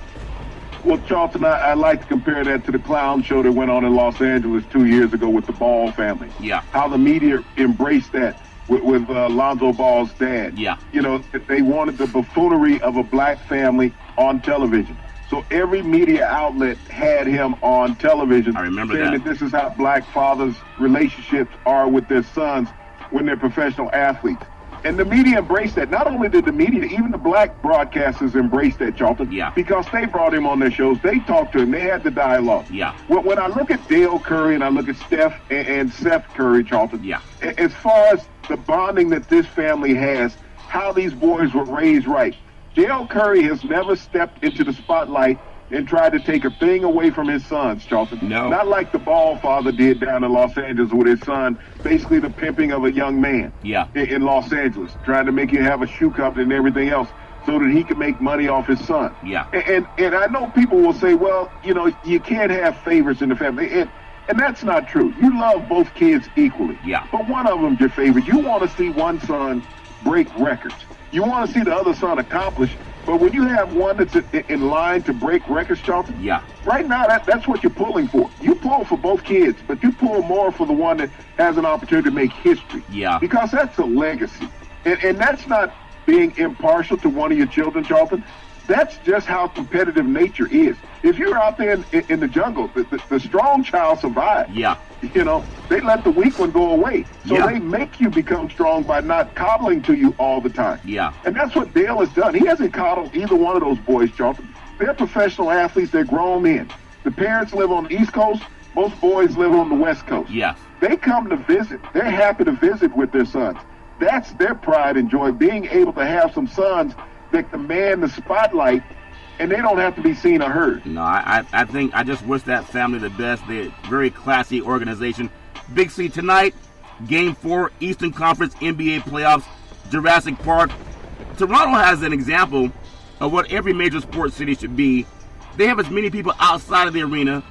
Well, Charlton, I like to compare that to the clown show that went on in Los Angeles 2 years ago with the Ball family. Yeah. How the media embraced that with Lonzo Ball's dad. Yeah. You know, they wanted the buffoonery of a black family on television. So every media outlet had him on television. I remember saying that. this is how black fathers' relationships are with their sons when they're professional athletes. And the media embraced that. Not only did the media, even the black broadcasters embraced that, Charlton. Yeah. Because they brought him on their shows. They talked to him. They had the dialogue. Yeah. When I look at Dale Curry and I look at Steph and Seth Curry, Charlton, Yeah. as far as the bonding that this family has, how these boys were raised right. Dale Curry has never stepped into the spotlight and tried to take a thing away from his sons, Charlton. No. Not like the Ball father did down in Los Angeles with his son, basically the pimping of a young man. Yeah. In Los Angeles, trying to make him have a shoe company and everything else so that he can make money off his son. Yeah. And I know people will say, well, you know, you can't have favorites in the family. And that's not true. You love both kids equally. Yeah. But one of them's your favorite. You want to see one son break records. You want to see the other son accomplish But when you have one that's in line to break records, Charlton, Yeah. right now that's what you're pulling for. You pull for both kids, but you pull more for the one that has an opportunity to make history. Yeah. Because that's a legacy. And that's not being impartial to one of your children, Charlton. That's just how competitive nature is. If you're out there in the jungle, the strong child survives. Yeah. You know, they let the weak one go away. So Yeah. they make you become strong by not coddling to you all the time. Yeah. And that's what Dale has done. He hasn't coddled either one of those boys, Charlton. They're professional athletes. They're grown men. The parents live on the East Coast. Most boys live on the West Coast. Yeah. They come to visit. They're happy to visit with their sons. That's their pride and joy, being able to have some sons that command the spotlight, and they don't have to be seen or heard. No, I think I just wish that family the best. They're a very classy organization. Big C tonight, Game 4, Eastern Conference NBA playoffs, Jurassic Park. Toronto has an example of what every major sports city should be. They have as many people outside of the arena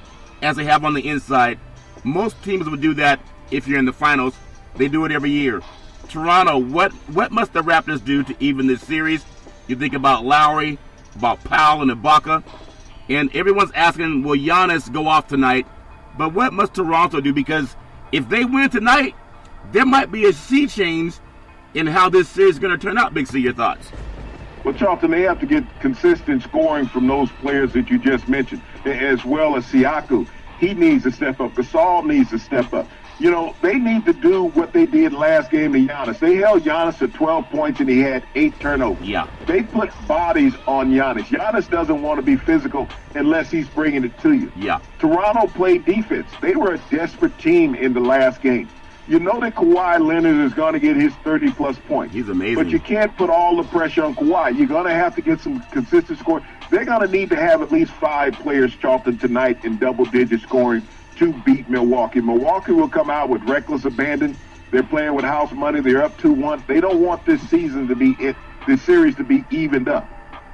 as they have on the inside. Most teams would do that if you're in the finals. They do it every year. Toronto, what must the Raptors do to even this series? You think about Lowry, about Powell and Ibaka, and everyone's asking, will Giannis go off tonight? But what must Toronto do? Because if they win tonight, there might be a sea change in how this series is going to turn out. Big C, your thoughts? Well, Charlton, they have to get consistent scoring from those players that you just mentioned, as well as Siakam. He needs to step up. Gasol needs to step up. You know, they need to do what they did last game to Giannis. They held Giannis to 12 points, and he had 8 turnovers. Yeah. They put bodies on Giannis. Giannis doesn't want to be physical unless he's bringing it to you. Yeah. Toronto played defense. They were a desperate team in the last game. You know that Kawhi Leonard is going to get his 30-plus points. He's amazing. But you can't put all the pressure on Kawhi. You're going to have to get some consistent scoring. They're going to need to have at least 5 players, Charlton, tonight in double-digit scoring to beat Milwaukee. Milwaukee will come out with reckless abandon. They're playing with house money. They're up 2-1. They don't want this season to be this series to be evened up.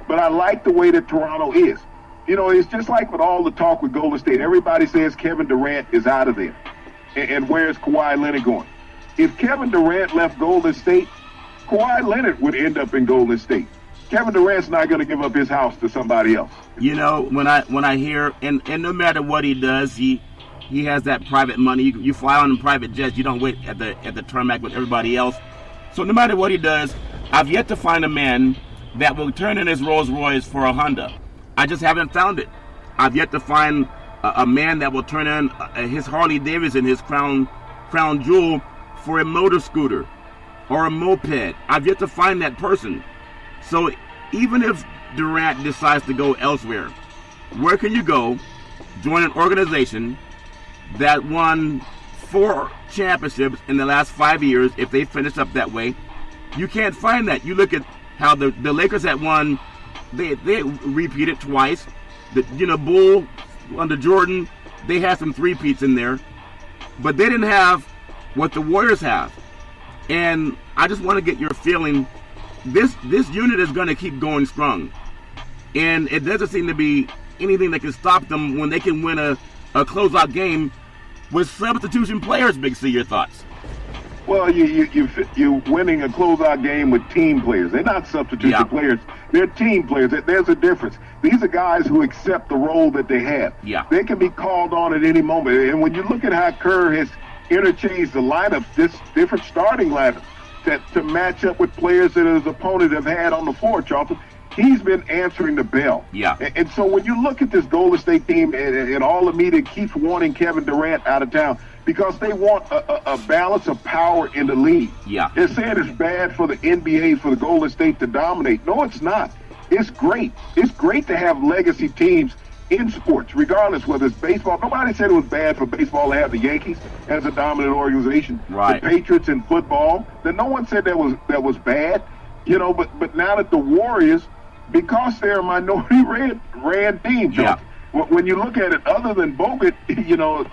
But I like the way that Toronto is. You know, it's just like with all the talk with Golden State. Everybody says Kevin Durant is out of there. And where's Kawhi Leonard going? If Kevin Durant left Golden State, Kawhi Leonard would end up in Golden State. Kevin Durant's not going to give up his house to somebody else. You know, when I hear, and no matter what he does, he has that private money. You fly on private jets. You don't wait at the tarmac with everybody else. So no matter what he does, I've yet to find a man that will turn in his Rolls Royce for a Honda. I just haven't found it. I've yet to find a man that will turn in his Harley Davidson, his crown jewel, for a motor scooter or a moped. I've yet to find that person. So even if Durant decides to go elsewhere, where can you go? Join an organization that won 4 championships in the last 5 years. If they finish up that way, you can't find that. You look at how the Lakers had won. They repeated twice. Bull under Jordan, they had some three-peats in there, but they didn't have what the Warriors have. And I just want to get your feeling. This unit is going to keep going strong, and it doesn't seem to be anything that can stop them when they can win a closeout game with substitution players. Big C, your thoughts? Well, you're winning a closeout game with team players. They're not substitution players. They're team players. There's a difference. These are guys who accept the role that they have. Yeah. They can be called on at any moment. And when you look at how Kerr has interchanged the lineup, this different starting lineup to match up with players that his opponent have had on the floor, Charlton, he's been answering the bell. Yeah. And so when you look at this Golden State team, and all the media keeps wanting Kevin Durant out of town, because they want a balance of power in the league. Yeah. They're saying it's bad for the NBA, for the Golden State to dominate. No, it's not. It's great. It's great to have legacy teams in sports, regardless whether it's baseball. Nobody said it was bad for baseball to have the Yankees as a dominant organization. Right. The Patriots in football. Then no one said that was bad. But now that the Warriors, because they're a minority ran team, yeah. When you look at it, other than Bogut,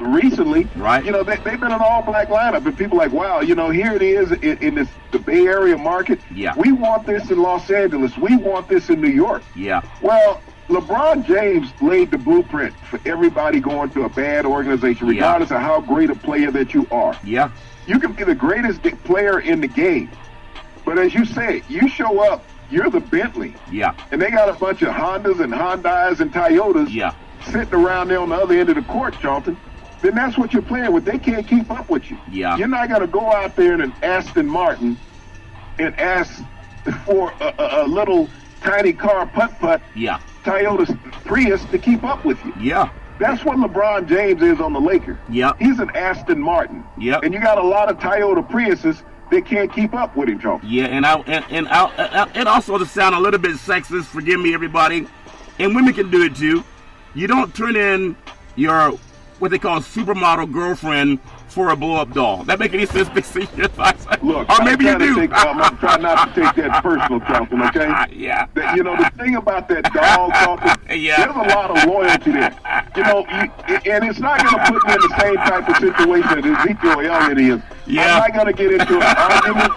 recently, right. They've been an all-black lineup, and people are like, wow, here it is in the Bay Area market. Yeah. We want this in Los Angeles. We want this in New York. Yeah. Well, LeBron James laid the blueprint for everybody going to a bad organization, regardless of how great a player that you are. Yeah. You can be the greatest player in the game, but as you say, you show up, you're the Bentley. Yeah. And they got a bunch of Hondas and Hyundais and Toyotas sitting around there on the other end of the court, Charlton. Then that's what you're playing with. They can't keep up with you. Yeah. You're not going to go out there in an Aston Martin and ask for a little tiny car putt-putt Toyota Prius to keep up with you. Yeah. That's what LeBron James is on the Lakers. Yep. He's an Aston Martin. Yep. And you got a lot of Toyota Priuses that can't keep up with him, Charlton. Yeah, and also to sound a little bit sexist, forgive me, everybody, and women can do it too. You don't turn in your what they call a supermodel girlfriend for a blow-up doll. That make any sense? Look, or maybe you do. I'm trying not to take that personal, Charlton, okay? Yeah. The thing about that doll, Charlton, there's a lot of loyalty there. And it's not going to put me in the same type of situation that Ezekiel Elliott is. Yeah. I'm not going to get into an argument.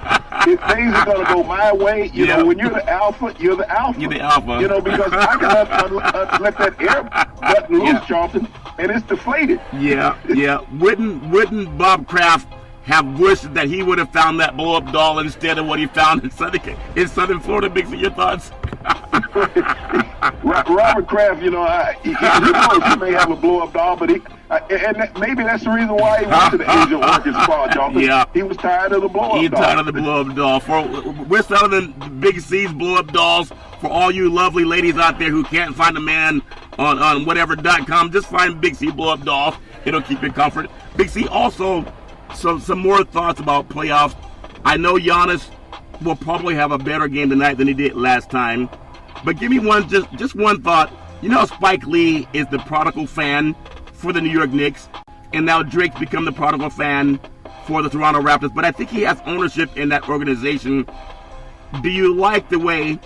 If things are going to go my way, you know, when you're the alpha, you're the alpha. You're the alpha. Because I can let that air button loose, Charlton, and it's deflated. Yeah. Wouldn't Bob Kraft have wished that he would have found that blow-up doll instead of what he found in Southern Florida? Big, your thoughts? Robert Kraft, he knows he may have a blow-up doll, but maybe that's the reason why he went to the Asian working squad, y'all. Yeah. He was tired of the blow-up doll. He's tired of the blow-up doll. We're selling the Big C's blow-up dolls for all you lovely ladies out there who can't find a man on whatever.com. Just find Big C blow-up dolls. It'll keep you comfort. Big C, also, some more thoughts about playoffs. I know Giannis will probably have a better game tonight than he did last time. But give me just one thought. You know, Spike Lee is the prodigal fan for the New York Knicks, and now Drake's become the prodigal fan for the Toronto Raptors. But I think he has ownership in that organization. Do you like the way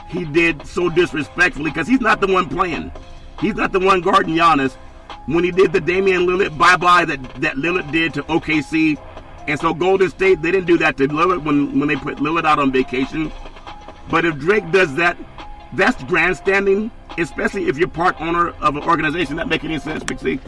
he did so disrespectfully? Because he's not the one playing. He's not the one guarding Giannis. When he did the Damian Lillard bye-bye that Lillard did to OKC, and so Golden State, they didn't do that to Lillard when they put Lillard out on vacation. But if Drake does that, that's grandstanding, especially if you're part owner of an organization. That make any sense, Big C?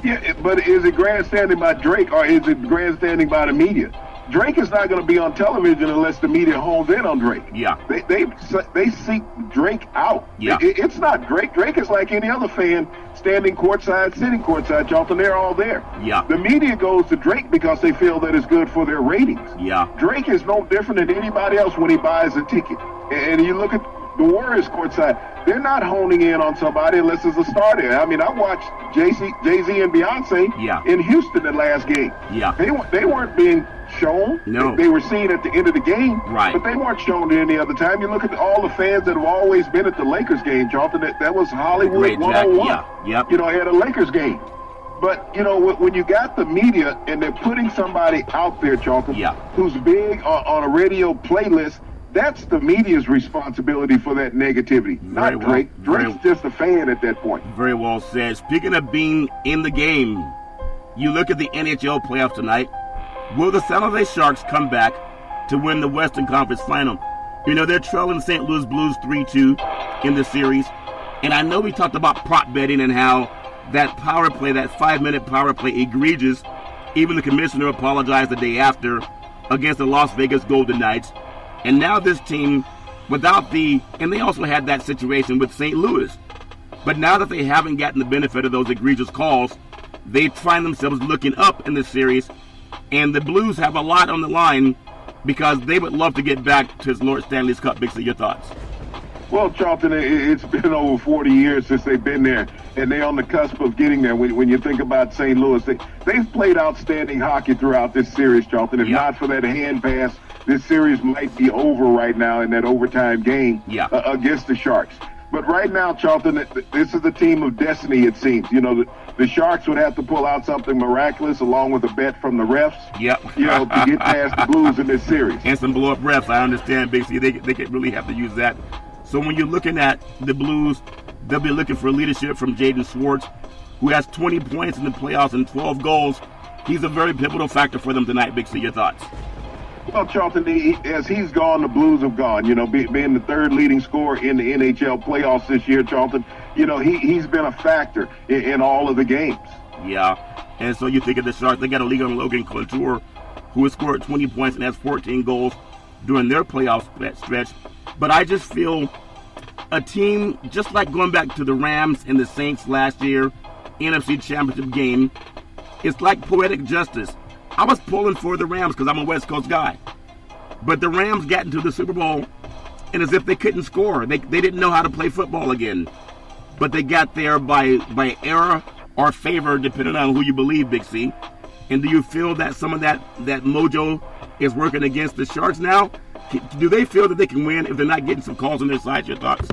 Yeah, but is it grandstanding by Drake or is it grandstanding by the media? Drake is not going to be on television unless the media hones in on Drake. Yeah. They seek Drake out. Yeah. It's not Drake. Drake is like any other fan standing courtside, sitting courtside, Jonathan. They're all there. Yeah. The media goes to Drake because they feel that it's good for their ratings. Yeah. Drake is no different than anybody else when he buys a ticket. And you look at the Warriors courtside, they're not honing in on somebody unless it's a star there. I mean, I watched Jay-Z and Beyonce in Houston the last game. Yeah. They weren't being shown. No. They were seen at the end of the game. Right. But they weren't shown any other time. You look at all the fans that have always been at the Lakers game, Jonathan. That was Hollywood Great 101. Yeah. Yep. At a Lakers game. But, when you got the media and they're putting somebody out there, Jonathan, who's big on a radio playlist, that's the media's responsibility for that negativity, not Drake. Drake's just a fan at that point. Very well said. Speaking of being in the game, you look at the NHL playoffs tonight. Will the San Jose Sharks come back to win the Western Conference Final? They're trailing St. Louis Blues 3-2 in the series. And I know we talked about prop betting and how that power play, that 5-minute power play, egregious. Even the commissioner apologized the day after against the Las Vegas Golden Knights. And now this team, and they also had that situation with St. Louis. But now that they haven't gotten the benefit of those egregious calls, they find themselves looking up in the series. And the Blues have a lot on the line because they would love to get back to Lord Stanley's Cup. Big C, your thoughts? Well, Charlton, it's been over 40 years since they've been there, and they're on the cusp of getting there. When you think about St. Louis, they've played outstanding hockey throughout this series, Charlton. If not for that hand pass, this series might be over right now in that overtime game against the Sharks. But right now, Charlton, this is a team of destiny, it seems. The Sharks would have to pull out something miraculous along with a bet from the refs, to get past the Blues in this series. And some blow-up refs, I understand, Big C. They could really have to use that. So when you're looking at the Blues, they'll be looking for leadership from Jaden Schwartz, who has 20 points in the playoffs and 12 goals. He's a very pivotal factor for them tonight. Big C, your thoughts? Well, Charlton, as he's gone, the Blues have gone. Being the third leading scorer in the NHL playoffs this year, Charlton, he's been a factor in all of the games. Yeah, and so you think of the Sharks, they got a league on Logan Couture, who has scored 20 points and has 14 goals during their playoff stretch. But I just feel a team, just like going back to the Rams and the Saints last year, NFC Championship game, it's like poetic justice. I was pulling for the Rams because I'm a West Coast guy. But the Rams got into the Super Bowl, and as if they couldn't score. They didn't know how to play football again. But they got there by error or favor, depending on who you believe, Big C. And do you feel that some of that mojo is working against the Sharks now? Do they feel that they can win if they're not getting some calls on their side? Your thoughts?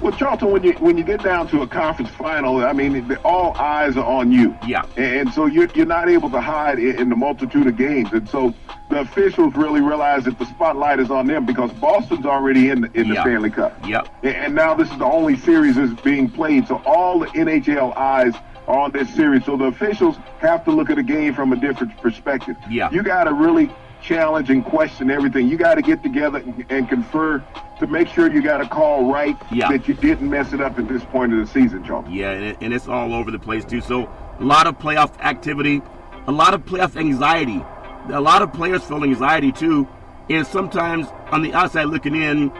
Well, Charlton, when you get down to a conference final, I mean, all eyes are on you. Yeah. And so you're not able to hide in the multitude of games. And so the officials really realize that the spotlight is on them because Boston's already in the Stanley Cup. Yep. And now this is the only series that's being played. So all the NHL eyes are on this series. So the officials have to look at the game from a different perspective. Yeah. You got to really challenge and question everything. You got to get together and confer to make sure you got a call right, that you didn't mess it up at this point of the season, Charles. Yeah, and it's all over the place, too. So a lot of playoff activity, a lot of playoff anxiety. A lot of players feel anxiety, too. And sometimes on the outside looking in,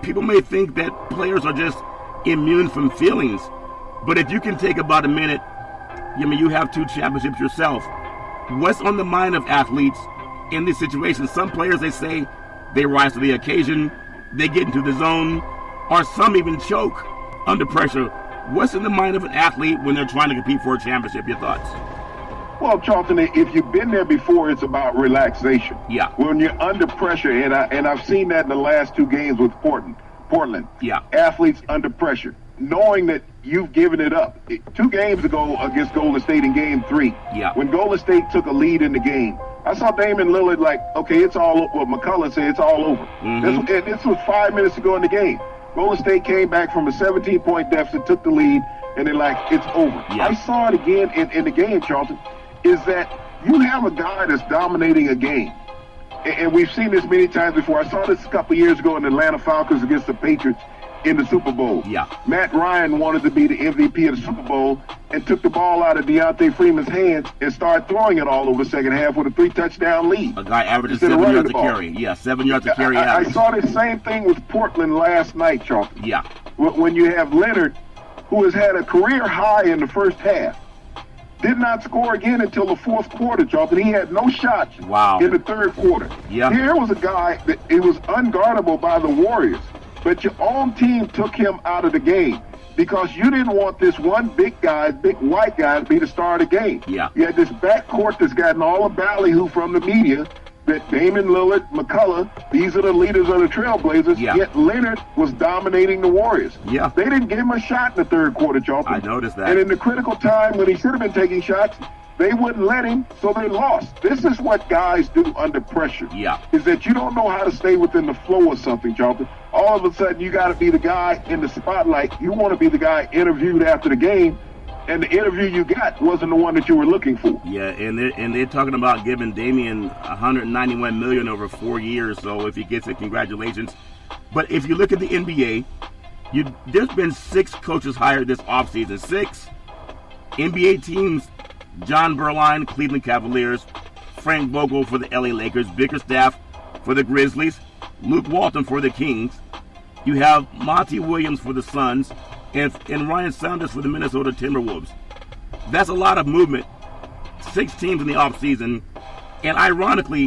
people may think that players are just immune from feelings. But if you can take about a minute, I mean, you have 2 championships yourself. What's on the mind of athletes in these situations? Some players, they say, they rise to the occasion, they get into the zone, or some even choke under pressure. What's in the mind of an athlete when they're trying to compete for a championship? Your thoughts? Well, Charlton, if you've been there before, it's about relaxation. Yeah. When you're under pressure, and I've seen that in the last 2 games with Portland. Yeah. Athletes under pressure, knowing that you've given it up. 2 games ago against Golden State in Game 3, when Golden State took a lead in the game, I saw Damian Lillard like, okay, it's all over. What McCullough said, it's all over. This was 5 minutes to go in the game. Golden State came back from a 17-point deficit, took the lead, and they're like, it's over. Yeah. I saw it again in the game, Charlton, is that you have a guy that's dominating a game. And we've seen this many times before. I saw this a couple years ago in the Atlanta Falcons against the Patriots in the Super Bowl. Yeah. Matt Ryan wanted to be the MVP of the Super Bowl and took the ball out of Deontay Freeman's hands and started throwing it all over the second half with a 3-touchdown lead. A guy averages 7 yards to carry. Yeah, 7 yards to carry average. I saw the same thing with Portland last night, Charlton. Yeah. When you have Leonard, who has had a career high in the first half, did not score again until the fourth quarter, Charlton. He had no shots in the third quarter. Yeah. Here was a guy that it was unguardable by the Warriors. But your own team took him out of the game because you didn't want this one big white guy to be the star of the game. Yeah. You had this backcourt that's gotten all the ballyhoo from the media that Damian Lillard, McCullough, these are the leaders of the Trailblazers, yet Leonard was dominating the Warriors. Yeah. They didn't give him a shot in the third quarter, Charlton. I noticed that. And in the critical time when he should have been taking shots, they wouldn't let him, so they lost. This is what guys do under pressure. Yeah. Is that you don't know how to stay within the flow of something, Charlton. All of a sudden, you got to be the guy in the spotlight. You want to be the guy interviewed after the game, and the interview you got wasn't the one that you were looking for. Yeah, and they're talking about giving Damian $191 million over 4 years. So if he gets it, congratulations. But if you look at the NBA, there's been 6 coaches hired this offseason. 6 NBA teams. John Berline, Cleveland Cavaliers, Frank Vogel for the LA Lakers, Bickerstaff for the Grizzlies, Luke Walton for the Kings. You have Monty Williams for the Suns, and Ryan Saunders for the Minnesota Timberwolves. That's a lot of movement. 6 teams in the offseason. And ironically,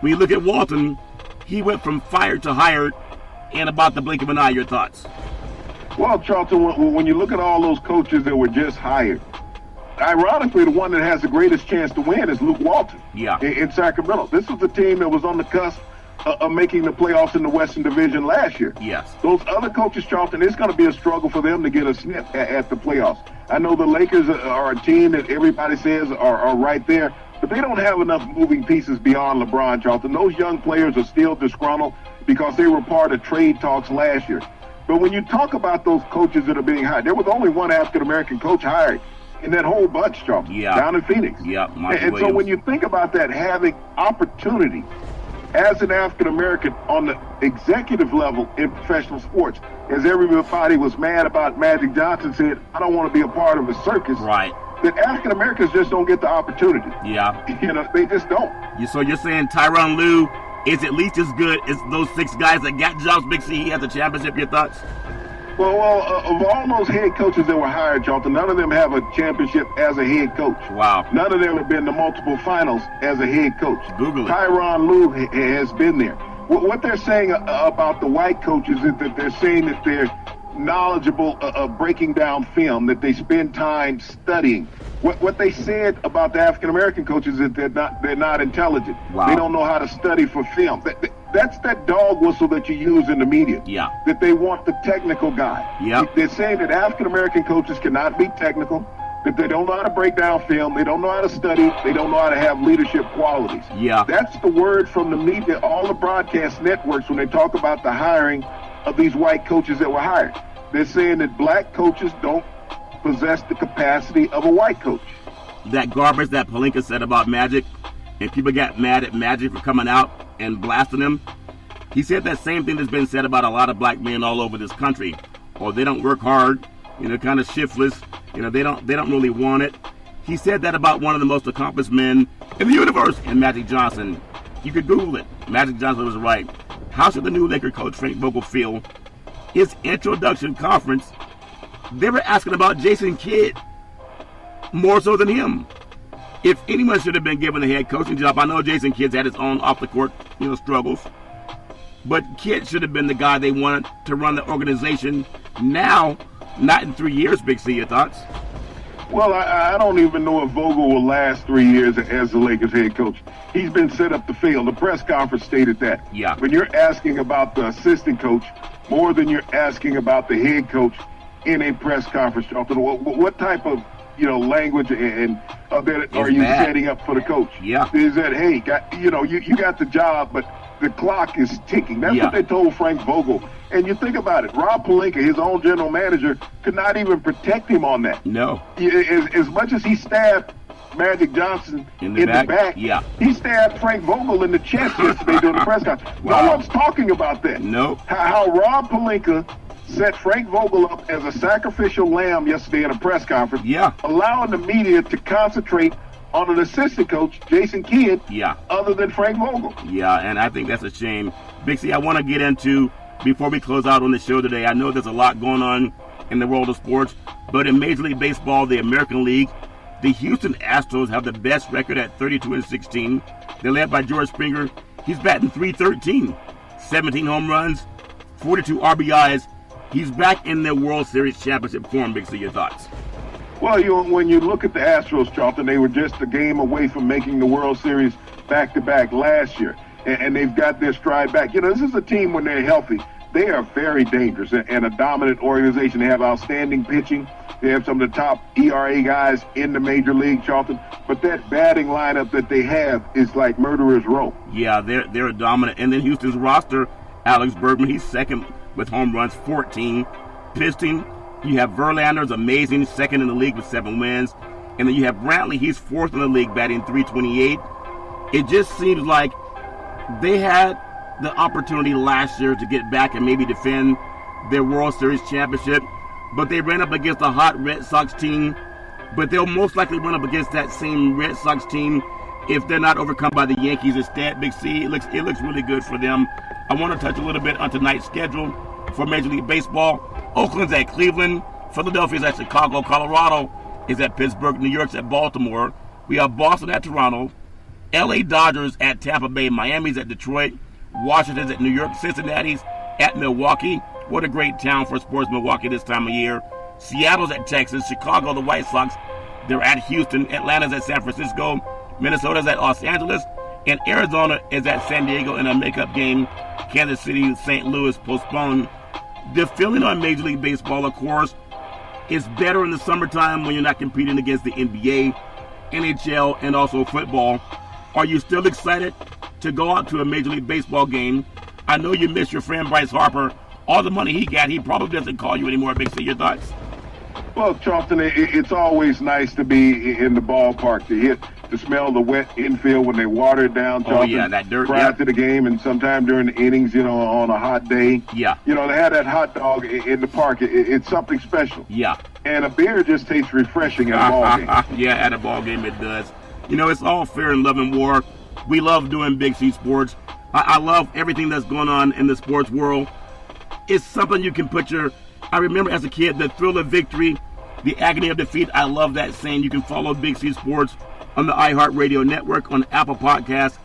when you look at Walton, he went from fired to hired in about the blink of an eye. Your thoughts? Well, Charlton, when you look at all those coaches that were just hired, ironically, the one that has the greatest chance to win is Luke Walton in Sacramento. This was the team that was on the cusp of making the playoffs in the Western Division last year. Yes. Those other coaches, Charlton, it's going to be a struggle for them to get a sniff at the playoffs. I know the Lakers are a team that everybody says are right there, but they don't have enough moving pieces beyond LeBron, Charlton. Those young players are still disgruntled because they were part of trade talks last year. But when you talk about those coaches that are being hired, there was only one African-American coach hired in that whole bunch, Charlton, down in Phoenix. Yeah, and so when you think about that, having opportunity as an African-American on the executive level in professional sports, as everybody was mad about Magic Johnson said, I don't want to be a part of a circus. Right. That African-Americans just don't get the opportunity. Yeah. They just don't. So you're saying Tyronn Lue is at least as good as those 6 guys that got jobs, Big C, at the championship. Your thoughts? Well, of all those head coaches that were hired, Charlton, none of them have a championship as a head coach. Wow. None of them have been to multiple finals as a head coach. Google it. Tyronn Lue has been there. What they're saying about the white coaches is that they're saying that they're knowledgeable of breaking down film, that they spend time studying. What they said about the African American coaches is that they're not intelligent. Wow. They don't know how to study for film. That's that dog whistle that you use in the media. Yeah. That they want the technical guy. Yeah. They're saying that African American coaches cannot be technical, that they don't know how to break down film, they don't know how to study, they don't know how to have leadership qualities. Yeah. That's the word from the media, all the broadcast networks, when they talk about the hiring of these white coaches that were hired. They're saying that black coaches don't possess the capacity of a white coach. That garbage that Pelinka said about Magic, and people got mad at Magic for coming out and blasting him. He said that same thing that's been said about a lot of black men all over this country. Or they don't work hard, kind of shiftless, they don't really want it. He said that about one of the most accomplished men in the universe, and Magic Johnson. You could Google it. Magic Johnson was right. How should the new Laker coach Frank Vogel feel? His introduction conference, they were asking about Jason Kidd more so than him. If anyone should have been given a head coaching job, I know Jason Kidd's had his own off-the-court, struggles, but Kidd should have been the guy they wanted to run the organization now, not in 3 years. Big C, your thoughts? Well, I don't even know if Vogel will last 3 years as the Lakers head coach. He's been set up to fail. The press conference stated that. Yeah. When you're asking about the assistant coach more than you're asking about the head coach in a press conference, what type of language and that are you setting up for the coach? Yeah. Is that, hey, you got the job, but the clock is ticking. That's what they told Frank Vogel. And you think about it, Rob Pelinka, his own general manager, could not even protect him on that. No. As much as he stabbed Magic Johnson in the back, he stabbed Frank Vogel in the chest yesterday during the press conference. Wow. No one's talking about that. No. How Rob Pelinka set Frank Vogel up as a sacrificial lamb yesterday at a press conference, allowing the media to concentrate on an assistant coach, Jason Kidd, other than Frank Vogel. Yeah, and I think that's a shame. Big C, I want to get into, before we close out on the show today, I know there's a lot going on in the world of sports, but in Major League Baseball, the American League, the Houston Astros have the best record at 32-16. They're led by George Springer. He's batting .313, 17 home runs, 42 RBIs. He's back in the World Series championship form. Big C, your thoughts? Well, when you look at the Astros, Charlton, they were just a game away from making the World Series back-to-back last year, and they've got their stride back. This is a team, when they're healthy, they are very dangerous and a dominant organization. They have outstanding pitching. They have some of the top ERA guys in the Major League, Charlton. But that batting lineup that they have is like murderer's row. Yeah, they're dominant. And then Houston's roster, Alex Bergman, he's second with home runs, 14. Pitching, you have Verlander's amazing, second in the league with 7 wins. And then you have Brantley, he's fourth in the league, batting .328. It just seems like they had the opportunity last year to get back and maybe defend their World Series championship, but they ran up against a hot Red Sox team. But they'll most likely run up against that same Red Sox team if they're not overcome by the Yankees instead. Big C, it looks really good for them. I want to touch a little bit on tonight's schedule for Major League Baseball. Oakland's at Cleveland, Philadelphia's at Chicago, Colorado is at Pittsburgh, New York's at Baltimore. We have Boston at Toronto, LA Dodgers at Tampa Bay, Miami's at Detroit, Washington's at New York, Cincinnati's at Milwaukee. What a great town for sports, Milwaukee, this time of year. Seattle's at Texas, Chicago, the White Sox, they're at Houston, Atlanta's at San Francisco, Minnesota's at Los Angeles, and Arizona is at San Diego in a makeup game. Kansas City, St. Louis postponed. The feeling on Major League Baseball, of course, is better in the summertime when you're not competing against the NBA, NHL, and also football. Are you still excited to go out to a Major League Baseball game? I know you miss your friend Bryce Harper. All the money he got, he probably doesn't call you anymore. Big C, your thoughts? Well, Charlton, it's always nice to be in the ballpark, to smell the wet infield when they water it down, Charlton. Oh, yeah, that dirt. Prior to the game and sometime during the innings, on a hot day. Yeah. They have that hot dog in the park. It's something special. Yeah. And a beer just tastes refreshing at a ball game. Yeah, at a ball game it does. It's all fair in love and war. We love doing Big C Sports. I love everything that's going on in the sports world. It's something you can put I remember as a kid, the thrill of victory, the agony of defeat. I love that saying. You can follow Big C Sports on the iHeartRadio network, on Apple Podcasts,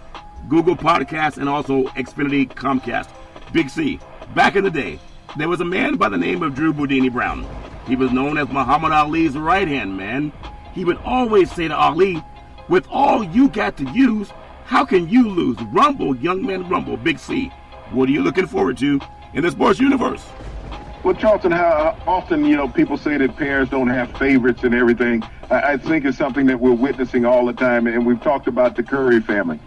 Google Podcasts, and also Xfinity Comcast. Big C. Back in the day, there was a man by the name of Drew Boudini Brown. He was known as Muhammad Ali's right-hand man. He would always say to Ali, with all you got to use, how can you lose? Rumble, young man, rumble. Big C. What are you looking forward to in the sports universe? Well, Charlton, how often, people say that parents don't have favorites and everything. I think it's something that we're witnessing all the time, and we've talked about the Curry family.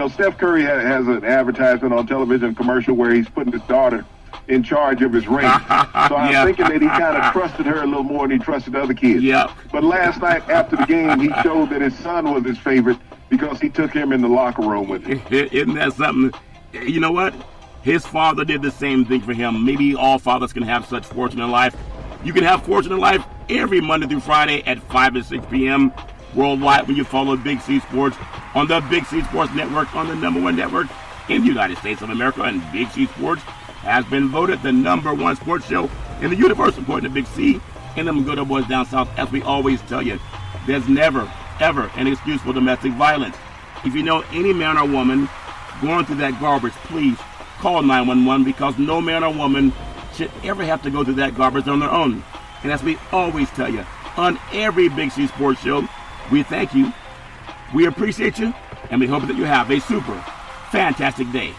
Steph Curry has an advertisement on television commercial where he's putting his daughter in charge of his ring. So I'm thinking that he kind of trusted her a little more than he trusted other kids. Yep. But last night after the game, he showed that his son was his favorite because he took him in the locker room with him. Isn't that something? You know what? His father did the same thing for him. Maybe all fathers can have such fortune in life. You can have fortune in life every Monday through Friday at 5 and 6 p.m. worldwide when you follow Big C Sports on the Big C Sports Network, on the #1 network in the United States of America. And Big C Sports has been voted the #1 sports show in the universe, according to Big C and them good old boys down south. As we always tell you, there's never, ever an excuse for domestic violence. If you know any man or woman going through that garbage, please call 911, because no man or woman should ever have to go through that garbage on their own. And as we always tell you, on every Big C Sports show, we thank you, we appreciate you, and we hope that you have a super fantastic day.